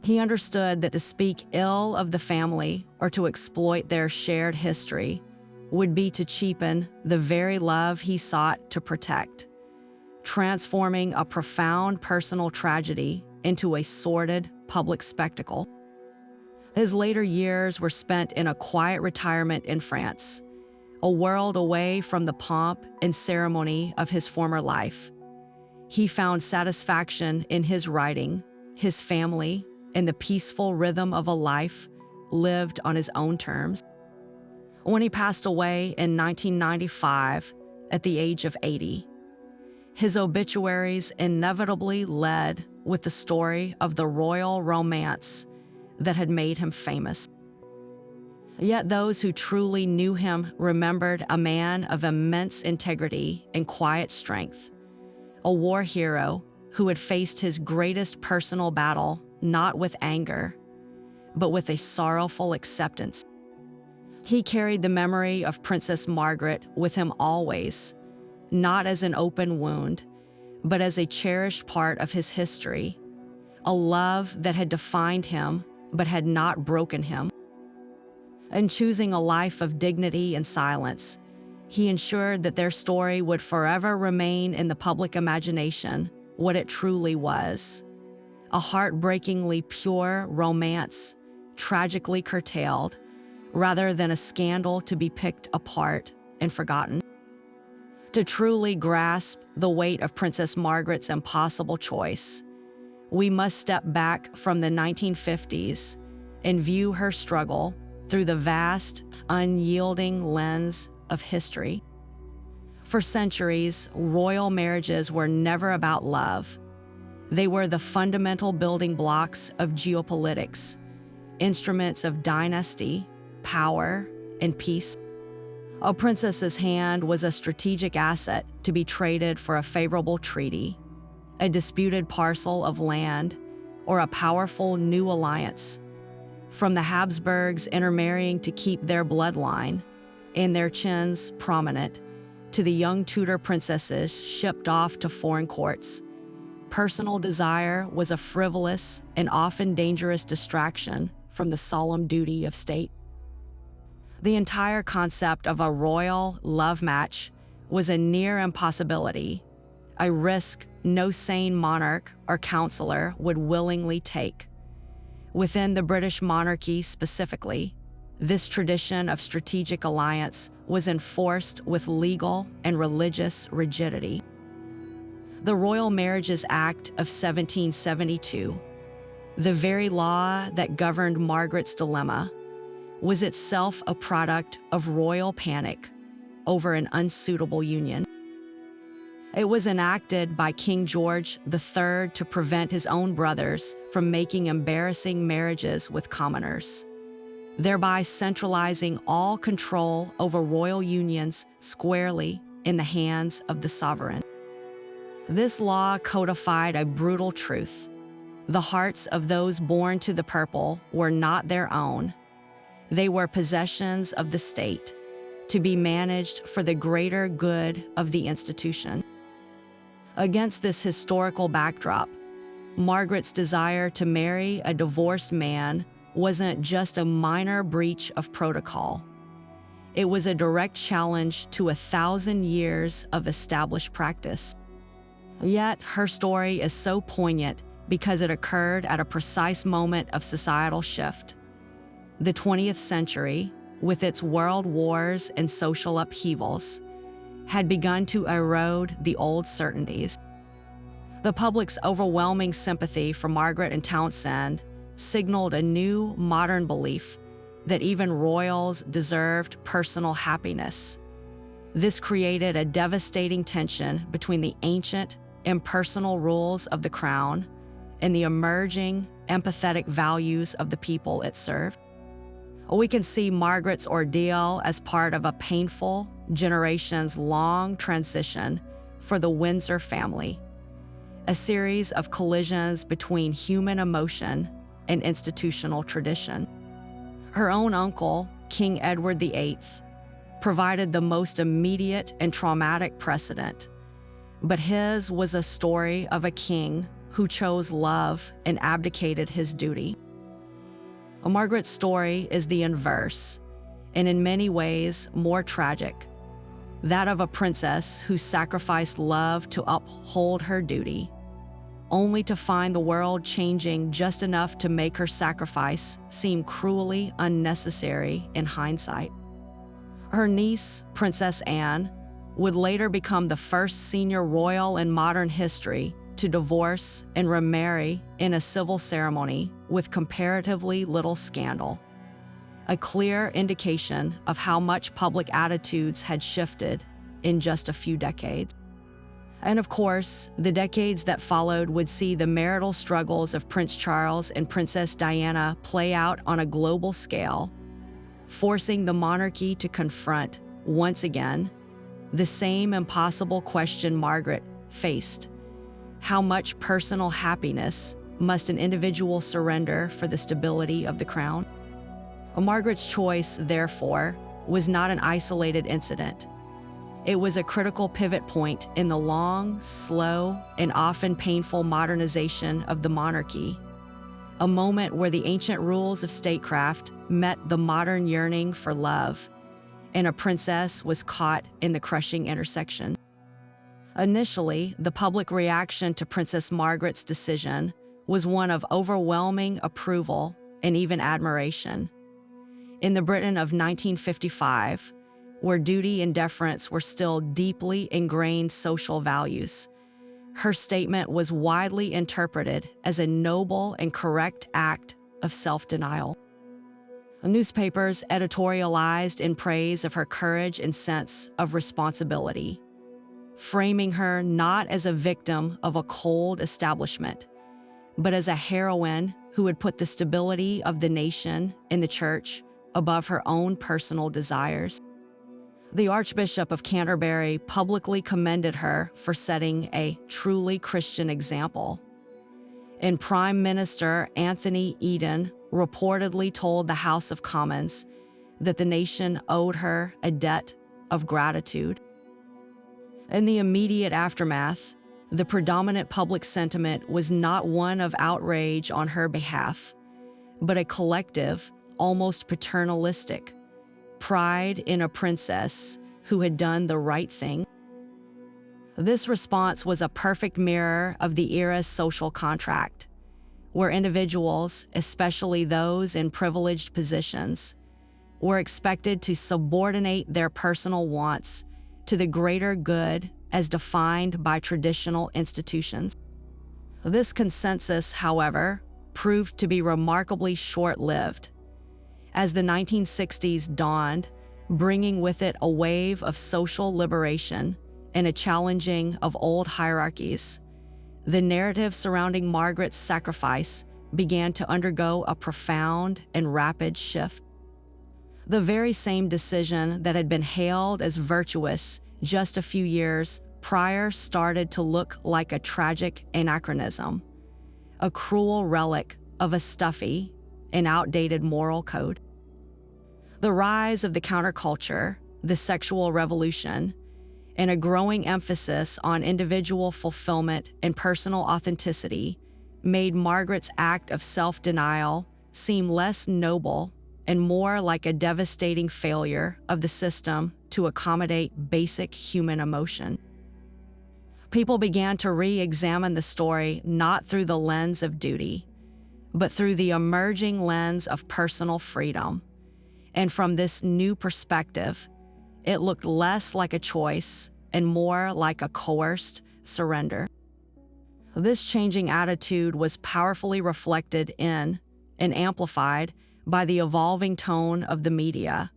He understood that to speak ill of the family or to exploit their shared history would be to cheapen the very love he sought to protect, transforming a profound personal tragedy into a sordid public spectacle. His later years were spent in a quiet retirement in France, a world away from the pomp and ceremony of his former life. He found satisfaction in his writing, his family, and the peaceful rhythm of a life lived on his own terms. When he passed away in 1995 at the age of 80, his obituaries inevitably led with the story of the royal romance that had made him famous. Yet those who truly knew him remembered a man of immense integrity and quiet strength, a war hero who had faced his greatest personal battle not with anger, but with a sorrowful acceptance. He carried the memory of Princess Margaret with him always, not as an open wound, but as a cherished part of his history, a love that had defined him but had not broken him. In choosing a life of dignity and silence, he ensured that their story would forever remain in the public imagination what it truly was: a heartbreakingly pure romance, tragically curtailed, rather than a scandal to be picked apart and forgotten. To truly grasp the weight of Princess Margaret's impossible choice, we must step back from the 1950s and view her struggle through the vast, unyielding lens of history. For centuries, royal marriages were never about love. They were the fundamental building blocks of geopolitics, instruments of dynasty, power, and peace. A princess's hand was a strategic asset to be traded for a favorable treaty, a disputed parcel of land, or a powerful new alliance. From the Habsburgs intermarrying to keep their bloodline and their chins prominent, to the young Tudor princesses shipped off to foreign courts, personal desire was a frivolous and often dangerous distraction from the solemn duty of state. The entire concept of a royal love match was a near impossibility, a risk no sane monarch or counselor would willingly take. Within the British monarchy specifically, this tradition of strategic alliance was enforced with legal and religious rigidity. The Royal Marriages Act of 1772, the very law that governed Margaret's dilemma, was itself a product of royal panic over an unsuitable union. It was enacted by King George III to prevent his own brothers from making embarrassing marriages with commoners, thereby centralizing all control over royal unions squarely in the hands of the sovereign. This law codified a brutal truth. The hearts of those born to the purple were not their own. They were possessions of the state, to be managed for the greater good of the institution. Against this historical backdrop, Margaret's desire to marry a divorced man wasn't just a minor breach of protocol. It was a direct challenge to 1,000 years of established practice. Yet her story is so poignant because it occurred at a precise moment of societal shift. The 20th century, with its world wars and social upheavals, had begun to erode the old certainties. The public's overwhelming sympathy for Margaret and Townsend signaled a new, modern belief that even royals deserved personal happiness. This created a devastating tension between the ancient, impersonal rules of the crown and the emerging, empathetic values of the people it served. We can see Margaret's ordeal as part of a painful, generations-long transition for the Windsor family, a series of collisions between human emotion and institutional tradition. Her own uncle, King Edward VIII, provided the most immediate and traumatic precedent, but his was a story of a king who chose love and abdicated his duty. Margaret's story is the inverse, and in many ways more tragic, that of a princess who sacrificed love to uphold her duty, only to find the world changing just enough to make her sacrifice seem cruelly unnecessary in hindsight. Her niece, Princess Anne, would later become the first senior royal in modern history to divorce and remarry in a civil ceremony with comparatively little scandal, a clear indication of how much public attitudes had shifted in just a few decades. And of course, the decades that followed would see the marital struggles of Prince Charles and Princess Diana play out on a global scale, forcing the monarchy to confront, once again, the same impossible question Margaret faced: how much personal happiness must an individual surrender for the stability of the crown? Margaret's choice, therefore, was not an isolated incident. It was a critical pivot point in the long, slow, and often painful modernization of the monarchy, a moment where the ancient rules of statecraft met the modern yearning for love, and a princess was caught in the crushing intersection. Initially, the public reaction to Princess Margaret's decision was one of overwhelming approval and even admiration. In the Britain of 1955, where duty and deference were still deeply ingrained social values, her statement was widely interpreted as a noble and correct act of self-denial. Newspapers editorialized in praise of her courage and sense of responsibility, framing her not as a victim of a cold establishment, but as a heroine who had put the stability of the nation and the church above her own personal desires. The Archbishop of Canterbury publicly commended her for setting a truly Christian example. And Prime Minister Anthony Eden reportedly told the House of Commons that the nation owed her a debt of gratitude. In the immediate aftermath, the predominant public sentiment was not one of outrage on her behalf, but a collective, almost paternalistic, pride in a princess who had done the right thing. This response was a perfect mirror of the era's social contract, where individuals, especially those in privileged positions, were expected to subordinate their personal wants to the greater good as defined by traditional institutions. This consensus, however, proved to be remarkably short-lived. As the 1960s dawned, bringing with it a wave of social liberation and a challenging of old hierarchies, the narrative surrounding Margaret's sacrifice began to undergo a profound and rapid shift. The very same decision that had been hailed as virtuous just a few years prior started to look like a tragic anachronism, a cruel relic of a stuffy and outdated moral code. The rise of the counterculture, the sexual revolution, and a growing emphasis on individual fulfillment and personal authenticity made Margaret's act of self-denial seem less noble and more like a devastating failure of the system to accommodate basic human emotion. People began to re-examine the story not through the lens of duty, but through the emerging lens of personal freedom. And from this new perspective, it looked less like a choice and more like a coerced surrender. This changing attitude was powerfully reflected in and amplified by the evolving tone of the media.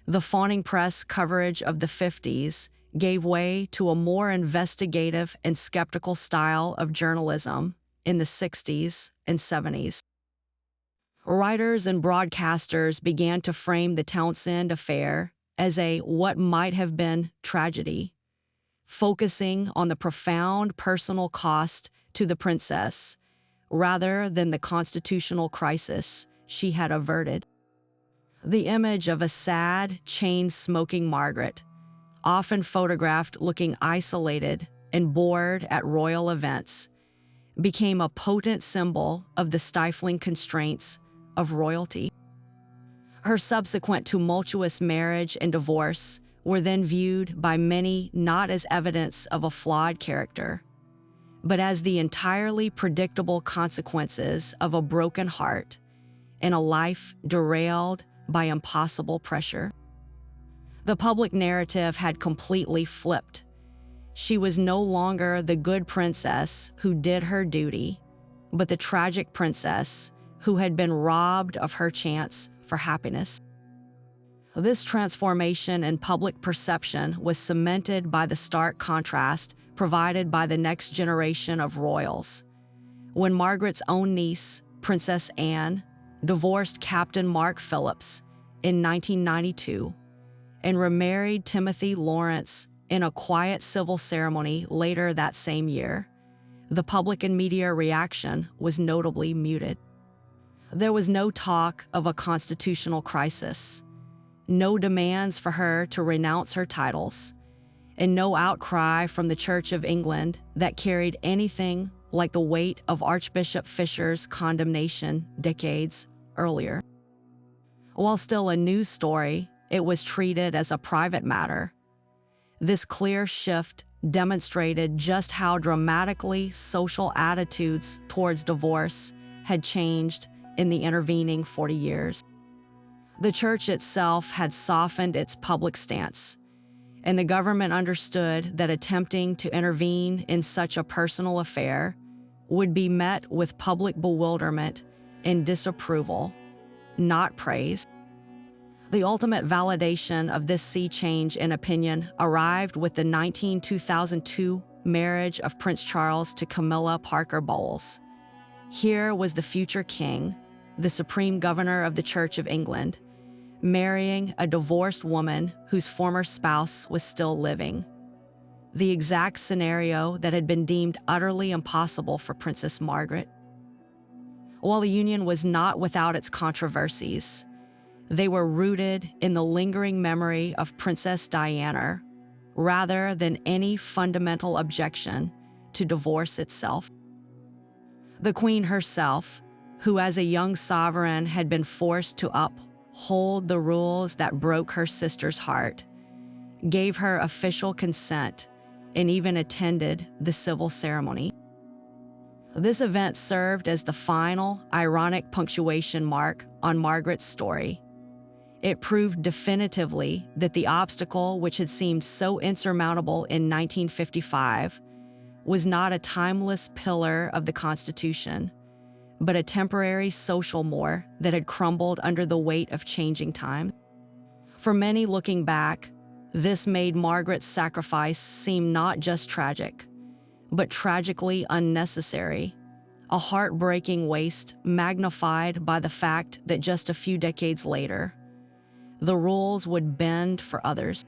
The fawning press coverage of the 50s gave way to a more investigative and skeptical style of journalism in the 60s and 70s. Writers and broadcasters began to frame the Townsend affair as a what might have been tragedy, focusing on the profound personal cost to the princess rather than the constitutional crisis she had averted. The image of a sad, chain-smoking Margaret, often photographed looking isolated and bored at royal events, became a potent symbol of the stifling constraints of royalty. Her subsequent tumultuous marriage and divorce were then viewed by many not as evidence of a flawed character, but as the entirely predictable consequences of a broken heart and a life derailed by impossible pressure. The public narrative had completely flipped. She was no longer the good princess who did her duty, but the tragic princess who had been robbed of her chance for happiness. This transformation in public perception was cemented by the stark contrast provided by the next generation of royals. When Margaret's own niece, Princess Anne, divorced Captain Mark Phillips in 1992 and remarried Timothy Lawrence in a quiet civil ceremony later that same year, the public and media reaction was notably muted. There was no talk of a constitutional crisis, no demands for her to renounce her titles, and no outcry from the Church of England that carried anything like the weight of Archbishop Fisher's condemnation decades earlier. While still a news story, it was treated as a private matter. This clear shift demonstrated just how dramatically social attitudes towards divorce had changed in the intervening 40 years. The church itself had softened its public stance, and the government understood that attempting to intervene in such a personal affair would be met with public bewilderment and disapproval, not praise. The ultimate validation of this sea change in opinion arrived with the 2002 marriage of Prince Charles to Camilla Parker Bowles. Here was the future king, the supreme governor of the Church of England, marrying a divorced woman whose former spouse was still living. The exact scenario that had been deemed utterly impossible for Princess Margaret. While the union was not without its controversies, they were rooted in the lingering memory of Princess Diana, rather than any fundamental objection to divorce itself. The Queen herself, who as a young sovereign had been forced to uphold the rules that broke her sister's heart, gave her official consent and even attended the civil ceremony. This event served as the final, ironic punctuation mark on Margaret's story. It proved definitively that the obstacle which had seemed so insurmountable in 1955 was not a timeless pillar of the Constitution, but a temporary social moor that had crumbled under the weight of changing times. For many looking back, this made Margaret's sacrifice seem not just tragic, but tragically unnecessary, a heartbreaking waste magnified by the fact that just a few decades later, the rules would bend for others.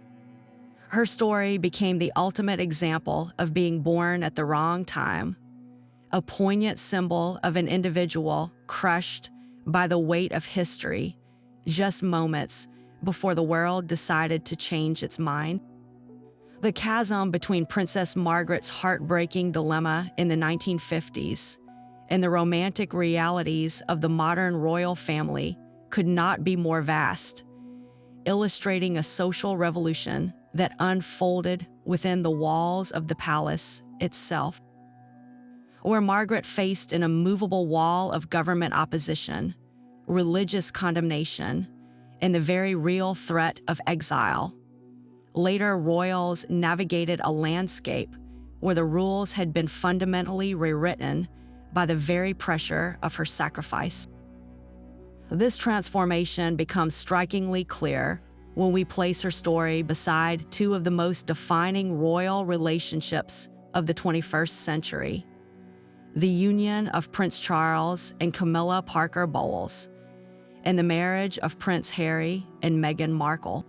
Her story became the ultimate example of being born at the wrong time, a poignant symbol of an individual crushed by the weight of history just moments before the world decided to change its mind. The chasm between Princess Margaret's heartbreaking dilemma in the 1950s and the romantic realities of the modern royal family could not be more vast, illustrating a social revolution that unfolded within the walls of the palace itself. Where Margaret faced an immovable wall of government opposition, religious condemnation, and the very real threat of exile, later royals navigated a landscape where the rules had been fundamentally rewritten by the very pressure of her sacrifice. This transformation becomes strikingly clear when we place her story beside two of the most defining royal relationships of the 21st century: the union of Prince Charles and Camilla Parker Bowles, and the marriage of Prince Harry and Meghan Markle.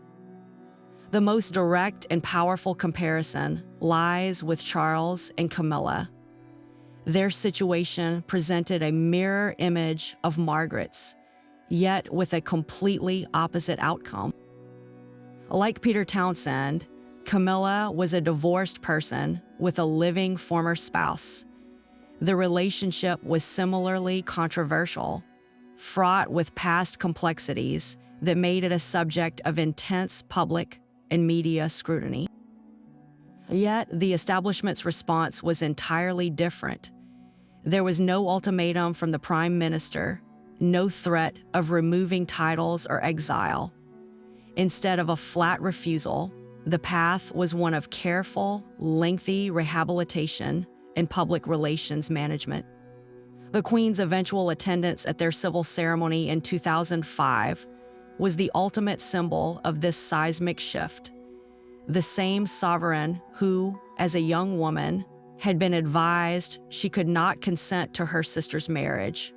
The most direct and powerful comparison lies with Charles and Camilla. Their situation presented a mirror image of Margaret's, yet with a completely opposite outcome. Like Peter Townsend, Camilla was a divorced person with a living former spouse. The relationship was similarly controversial, fraught with past complexities that made it a subject of intense public and media scrutiny. Yet, the establishment's response was entirely different. There was no ultimatum from the Prime Minister, no threat of removing titles or exile. Instead of a flat refusal, the path was one of careful, lengthy rehabilitation and public relations management. The Queen's eventual attendance at their civil ceremony in 2005 was the ultimate symbol of this seismic shift. The same sovereign who, as a young woman, had been advised she could not consent to her sister's marriage,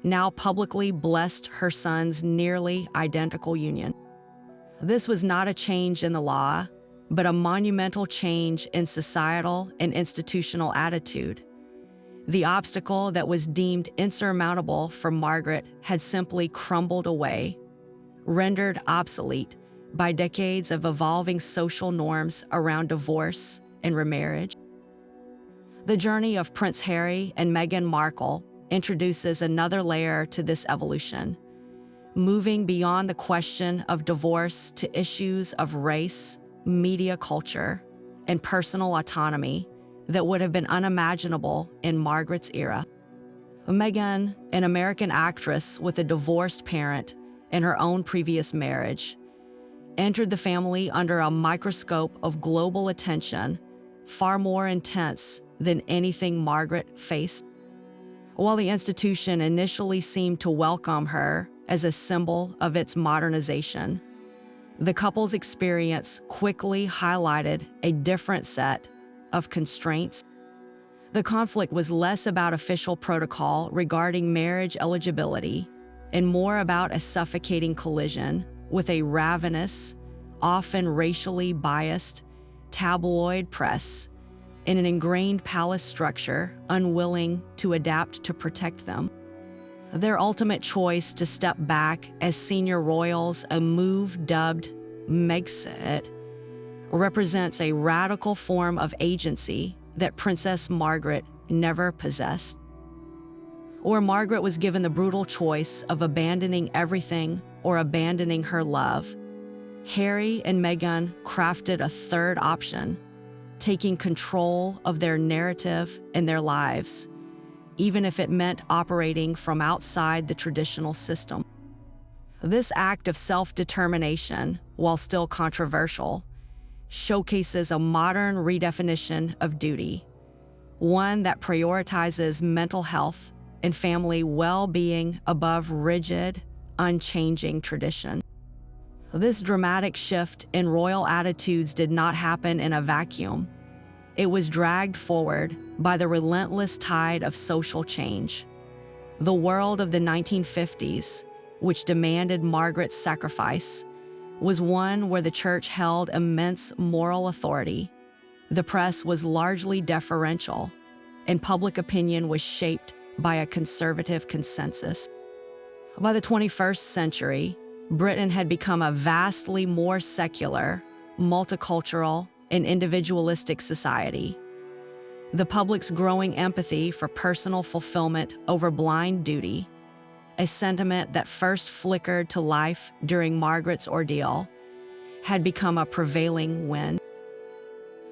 now publicly blessed her son's nearly identical union. This was not a change in the law, but a monumental change in societal and institutional attitude. The obstacle that was deemed insurmountable for Margaret had simply crumbled away, rendered obsolete by decades of evolving social norms around divorce and remarriage. The journey of Prince Harry and Meghan Markle introduces another layer to this evolution, moving beyond the question of divorce to issues of race, media culture, and personal autonomy that would have been unimaginable in Margaret's era. Meghan, an American actress with a divorced parent in her own previous marriage, entered the family under a microscope of global attention, far more intense than anything Margaret faced. While the institution initially seemed to welcome her as a symbol of its modernization, the couple's experience quickly highlighted a different set of constraints. The conflict was less about official protocol regarding marriage eligibility and more about a suffocating collision with a ravenous, often racially biased, tabloid press and an ingrained palace structure unwilling to adapt to protect them. Their ultimate choice to step back as senior royals, a move dubbed Megxit, represents a radical form of agency that Princess Margaret never possessed. Or Margaret was given the brutal choice of abandoning everything or abandoning her love. Harry and Meghan crafted a third option, taking control of their narrative and their lives, even if it meant operating from outside the traditional system. This act of self-determination, while still controversial, showcases a modern redefinition of duty, one that prioritizes mental health and family well-being above rigid, unchanging tradition. This dramatic shift in royal attitudes did not happen in a vacuum. It was dragged forward by the relentless tide of social change. The world of the 1950s, which demanded Margaret's sacrifice, was one where the church held immense moral authority. The press was largely deferential, and public opinion was shaped by a conservative consensus. By the 21st century, Britain had become a vastly more secular, multicultural, and individualistic society. The public's growing empathy for personal fulfillment over blind duty, a sentiment that first flickered to life during Margaret's ordeal, had become a prevailing wind.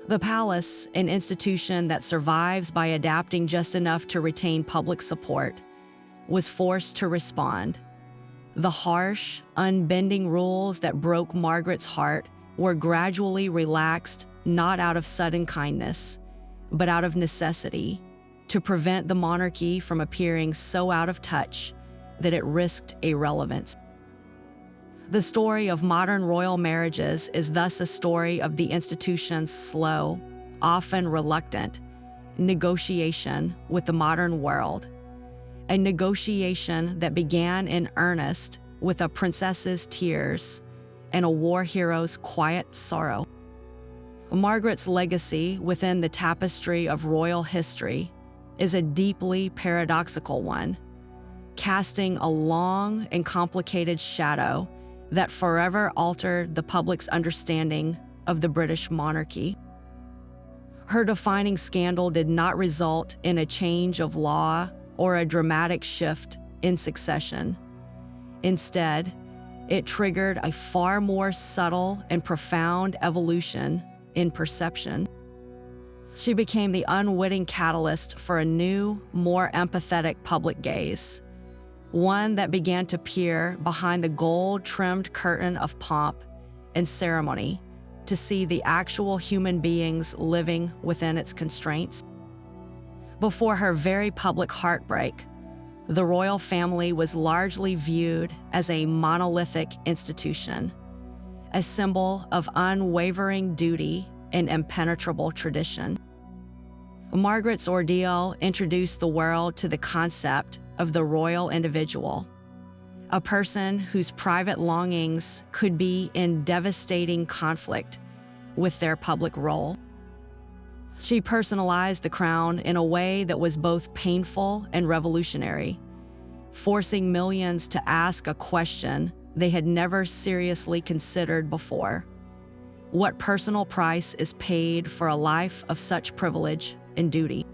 The palace, an institution that survives by adapting just enough to retain public support, was forced to respond. The harsh, unbending rules that broke Margaret's heart were gradually relaxed, not out of sudden kindness, but out of necessity, to prevent the monarchy from appearing so out of touch that it risked irrelevance. The story of modern royal marriages is thus a story of the institution's slow, often reluctant, negotiation with the modern world. A negotiation that began in earnest with a princess's tears and a war hero's quiet sorrow. Margaret's legacy within the tapestry of royal history is a deeply paradoxical one, casting a long and complicated shadow that forever altered the public's understanding of the British monarchy. Her defining scandal did not result in a change of law or a dramatic shift in succession. Instead, it triggered a far more subtle and profound evolution in perception. She became the unwitting catalyst for a new, more empathetic public gaze, one that began to peer behind the gold-trimmed curtain of pomp and ceremony to see the actual human beings living within its constraints. Before her very public heartbreak, the royal family was largely viewed as a monolithic institution, a symbol of unwavering duty and impenetrable tradition. Margaret's ordeal introduced the world to the concept of the royal individual, a person whose private longings could be in devastating conflict with their public role. She personalized the crown in a way that was both painful and revolutionary, forcing millions to ask a question they had never seriously considered before. What personal price is paid for a life of such privilege and duty?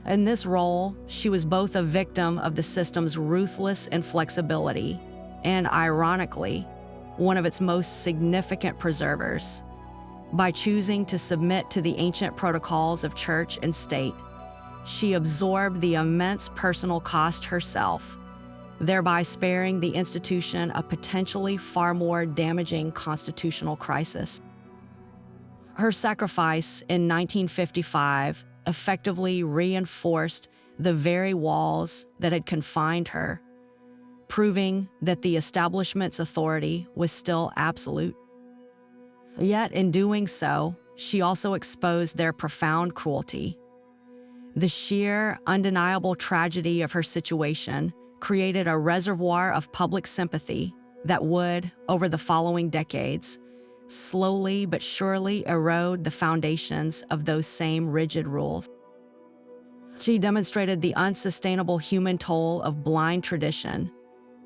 In this role, she was both a victim of the system's ruthless inflexibility and, ironically, one of its most significant preservers. By choosing to submit to the ancient protocols of church and state, she absorbed the immense personal cost herself, thereby sparing the institution a potentially far more damaging constitutional crisis. Her sacrifice in 1955 effectively reinforced the very walls that had confined her, proving that the establishment's authority was still absolute. Yet in doing so, she also exposed their profound cruelty. The sheer, undeniable tragedy of her situation created a reservoir of public sympathy that would, over the following decades, slowly but surely erode the foundations of those same rigid rules. She demonstrated the unsustainable human toll of blind tradition,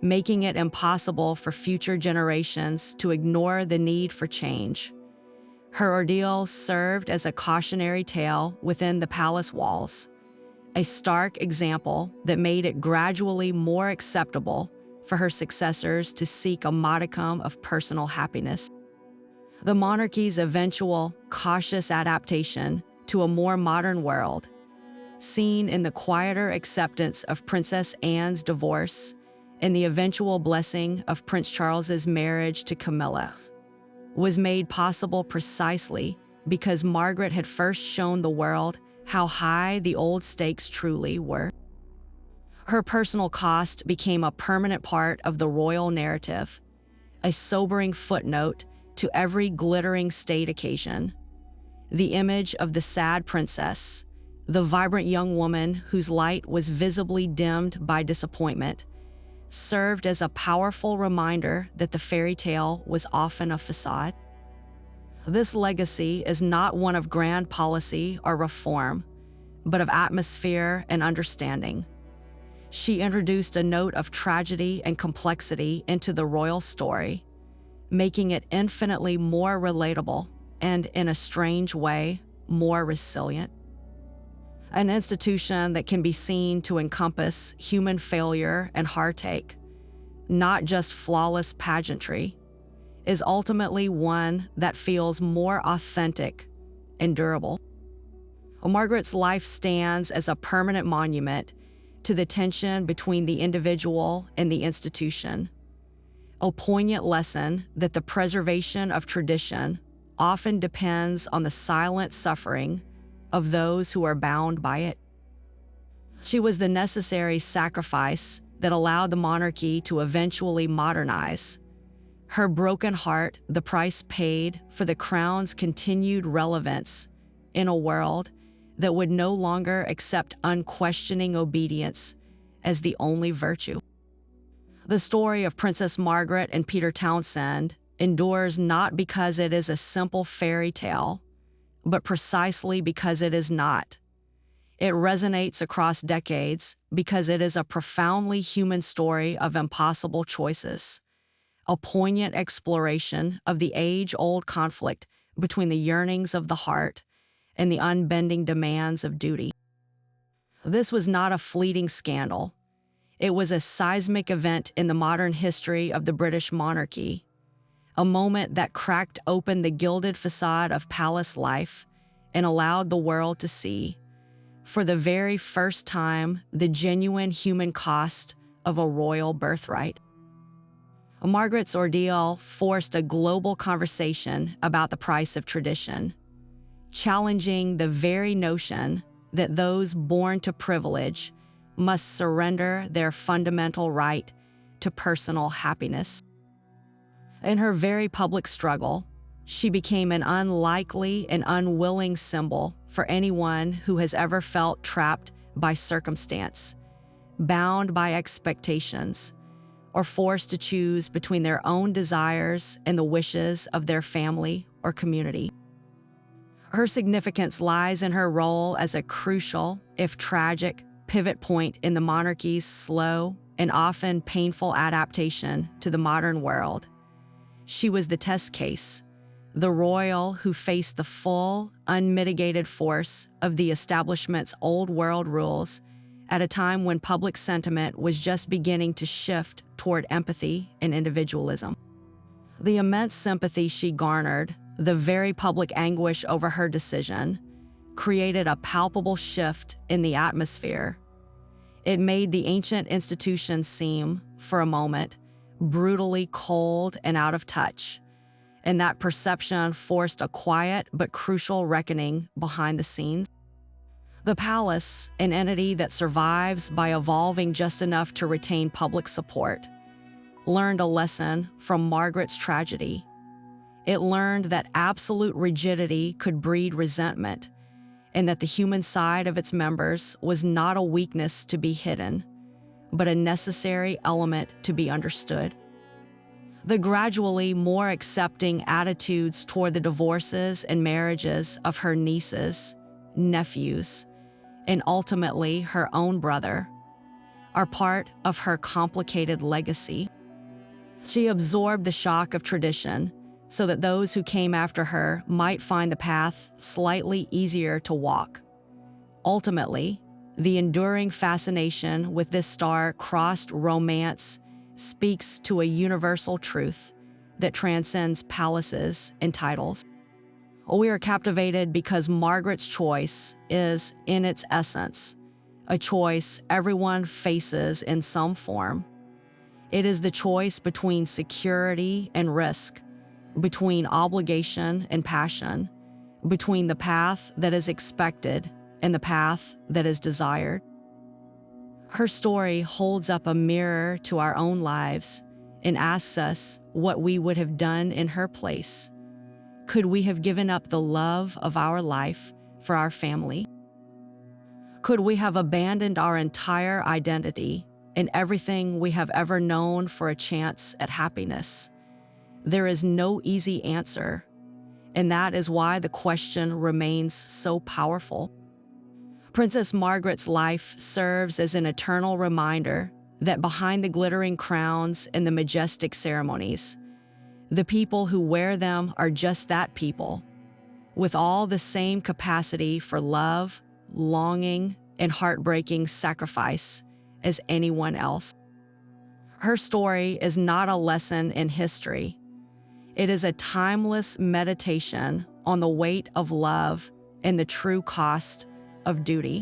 making it impossible for future generations to ignore the need for change. Her ordeal served as a cautionary tale within the palace walls, a stark example that made it gradually more acceptable for her successors to seek a modicum of personal happiness. The monarchy's eventual cautious adaptation to a more modern world, seen in the quieter acceptance of Princess Anne's divorce and the eventual blessing of Prince Charles's marriage to Camilla, was made possible precisely because Margaret had first shown the world how high the old stakes truly were. Her personal cost became a permanent part of the royal narrative, a sobering footnote to every glittering state occasion. The image of the sad princess, the vibrant young woman whose light was visibly dimmed by disappointment, served as a powerful reminder that the fairy tale was often a facade. This legacy is not one of grand policy or reform, but of atmosphere and understanding. She introduced a note of tragedy and complexity into the royal story, making it infinitely more relatable and, in a strange way, more resilient. An institution that can be seen to encompass human failure and heartache, not just flawless pageantry, is ultimately one that feels more authentic and durable. Margaret's life stands as a permanent monument to the tension between the individual and the institution, a poignant lesson that the preservation of tradition often depends on the silent suffering of those who are bound by it. She was the necessary sacrifice that allowed the monarchy to eventually modernize. Her broken heart, the price paid for the crown's continued relevance in a world that would no longer accept unquestioning obedience as the only virtue. The story of Princess Margaret and Peter Townsend endures not because it is a simple fairy tale, but precisely because it is not. It resonates across decades because it is a profoundly human story of impossible choices, a poignant exploration of the age-old conflict between the yearnings of the heart and the unbending demands of duty. This was not a fleeting scandal. It was a seismic event in the modern history of the British monarchy, a moment that cracked open the gilded facade of palace life and allowed the world to see, for the very first time, the genuine human cost of a royal birthright. Margaret's ordeal forced a global conversation about the price of tradition, challenging the very notion that those born to privilege must surrender their fundamental right to personal happiness. In her very public struggle, she became an unlikely and unwilling symbol for anyone who has ever felt trapped by circumstance, bound by expectations, or forced to choose between their own desires and the wishes of their family or community. Her significance lies in her role as a crucial, if tragic, pivot point in the monarchy's slow and often painful adaptation to the modern world. She was the test case, the royal who faced the full, unmitigated force of the establishment's old world rules at a time when public sentiment was just beginning to shift toward empathy and individualism. The immense sympathy she garnered, the very public anguish over her decision, created a palpable shift in the atmosphere. It made the ancient institution seem, for a moment, brutally cold and out of touch, and that perception forced a quiet but crucial reckoning behind the scenes. The palace, an entity that survives by evolving just enough to retain public support, learned a lesson from Margaret's tragedy. It learned that absolute rigidity could breed resentment, and that the human side of its members was not a weakness to be hidden, but a necessary element to be understood. The gradually more accepting attitudes toward the divorces and marriages of her nieces, nephews, and ultimately her own brother, are part of her complicated legacy. She absorbed the shock of tradition, so that those who came after her might find the path slightly easier to walk. Ultimately, the enduring fascination with this star-crossed romance speaks to a universal truth that transcends palaces and titles. We are captivated because Margaret's choice is, in its essence, a choice everyone faces in some form. It is the choice between security and risk, between obligation and passion, between the path that is expected and the path that is desired. Her story holds up a mirror to our own lives and asks us what we would have done in her place. Could we have given up the love of our life for our family? Could we have abandoned our entire identity and everything we have ever known for a chance at happiness? There is no easy answer, and that is why the question remains so powerful. Princess Margaret's life serves as an eternal reminder that behind the glittering crowns and the majestic ceremonies, the people who wear them are just that people, with all the same capacity for love, longing, and heartbreaking sacrifice as anyone else. Her story is not a lesson in history. It is a timeless meditation on the weight of love and the true cost of duty.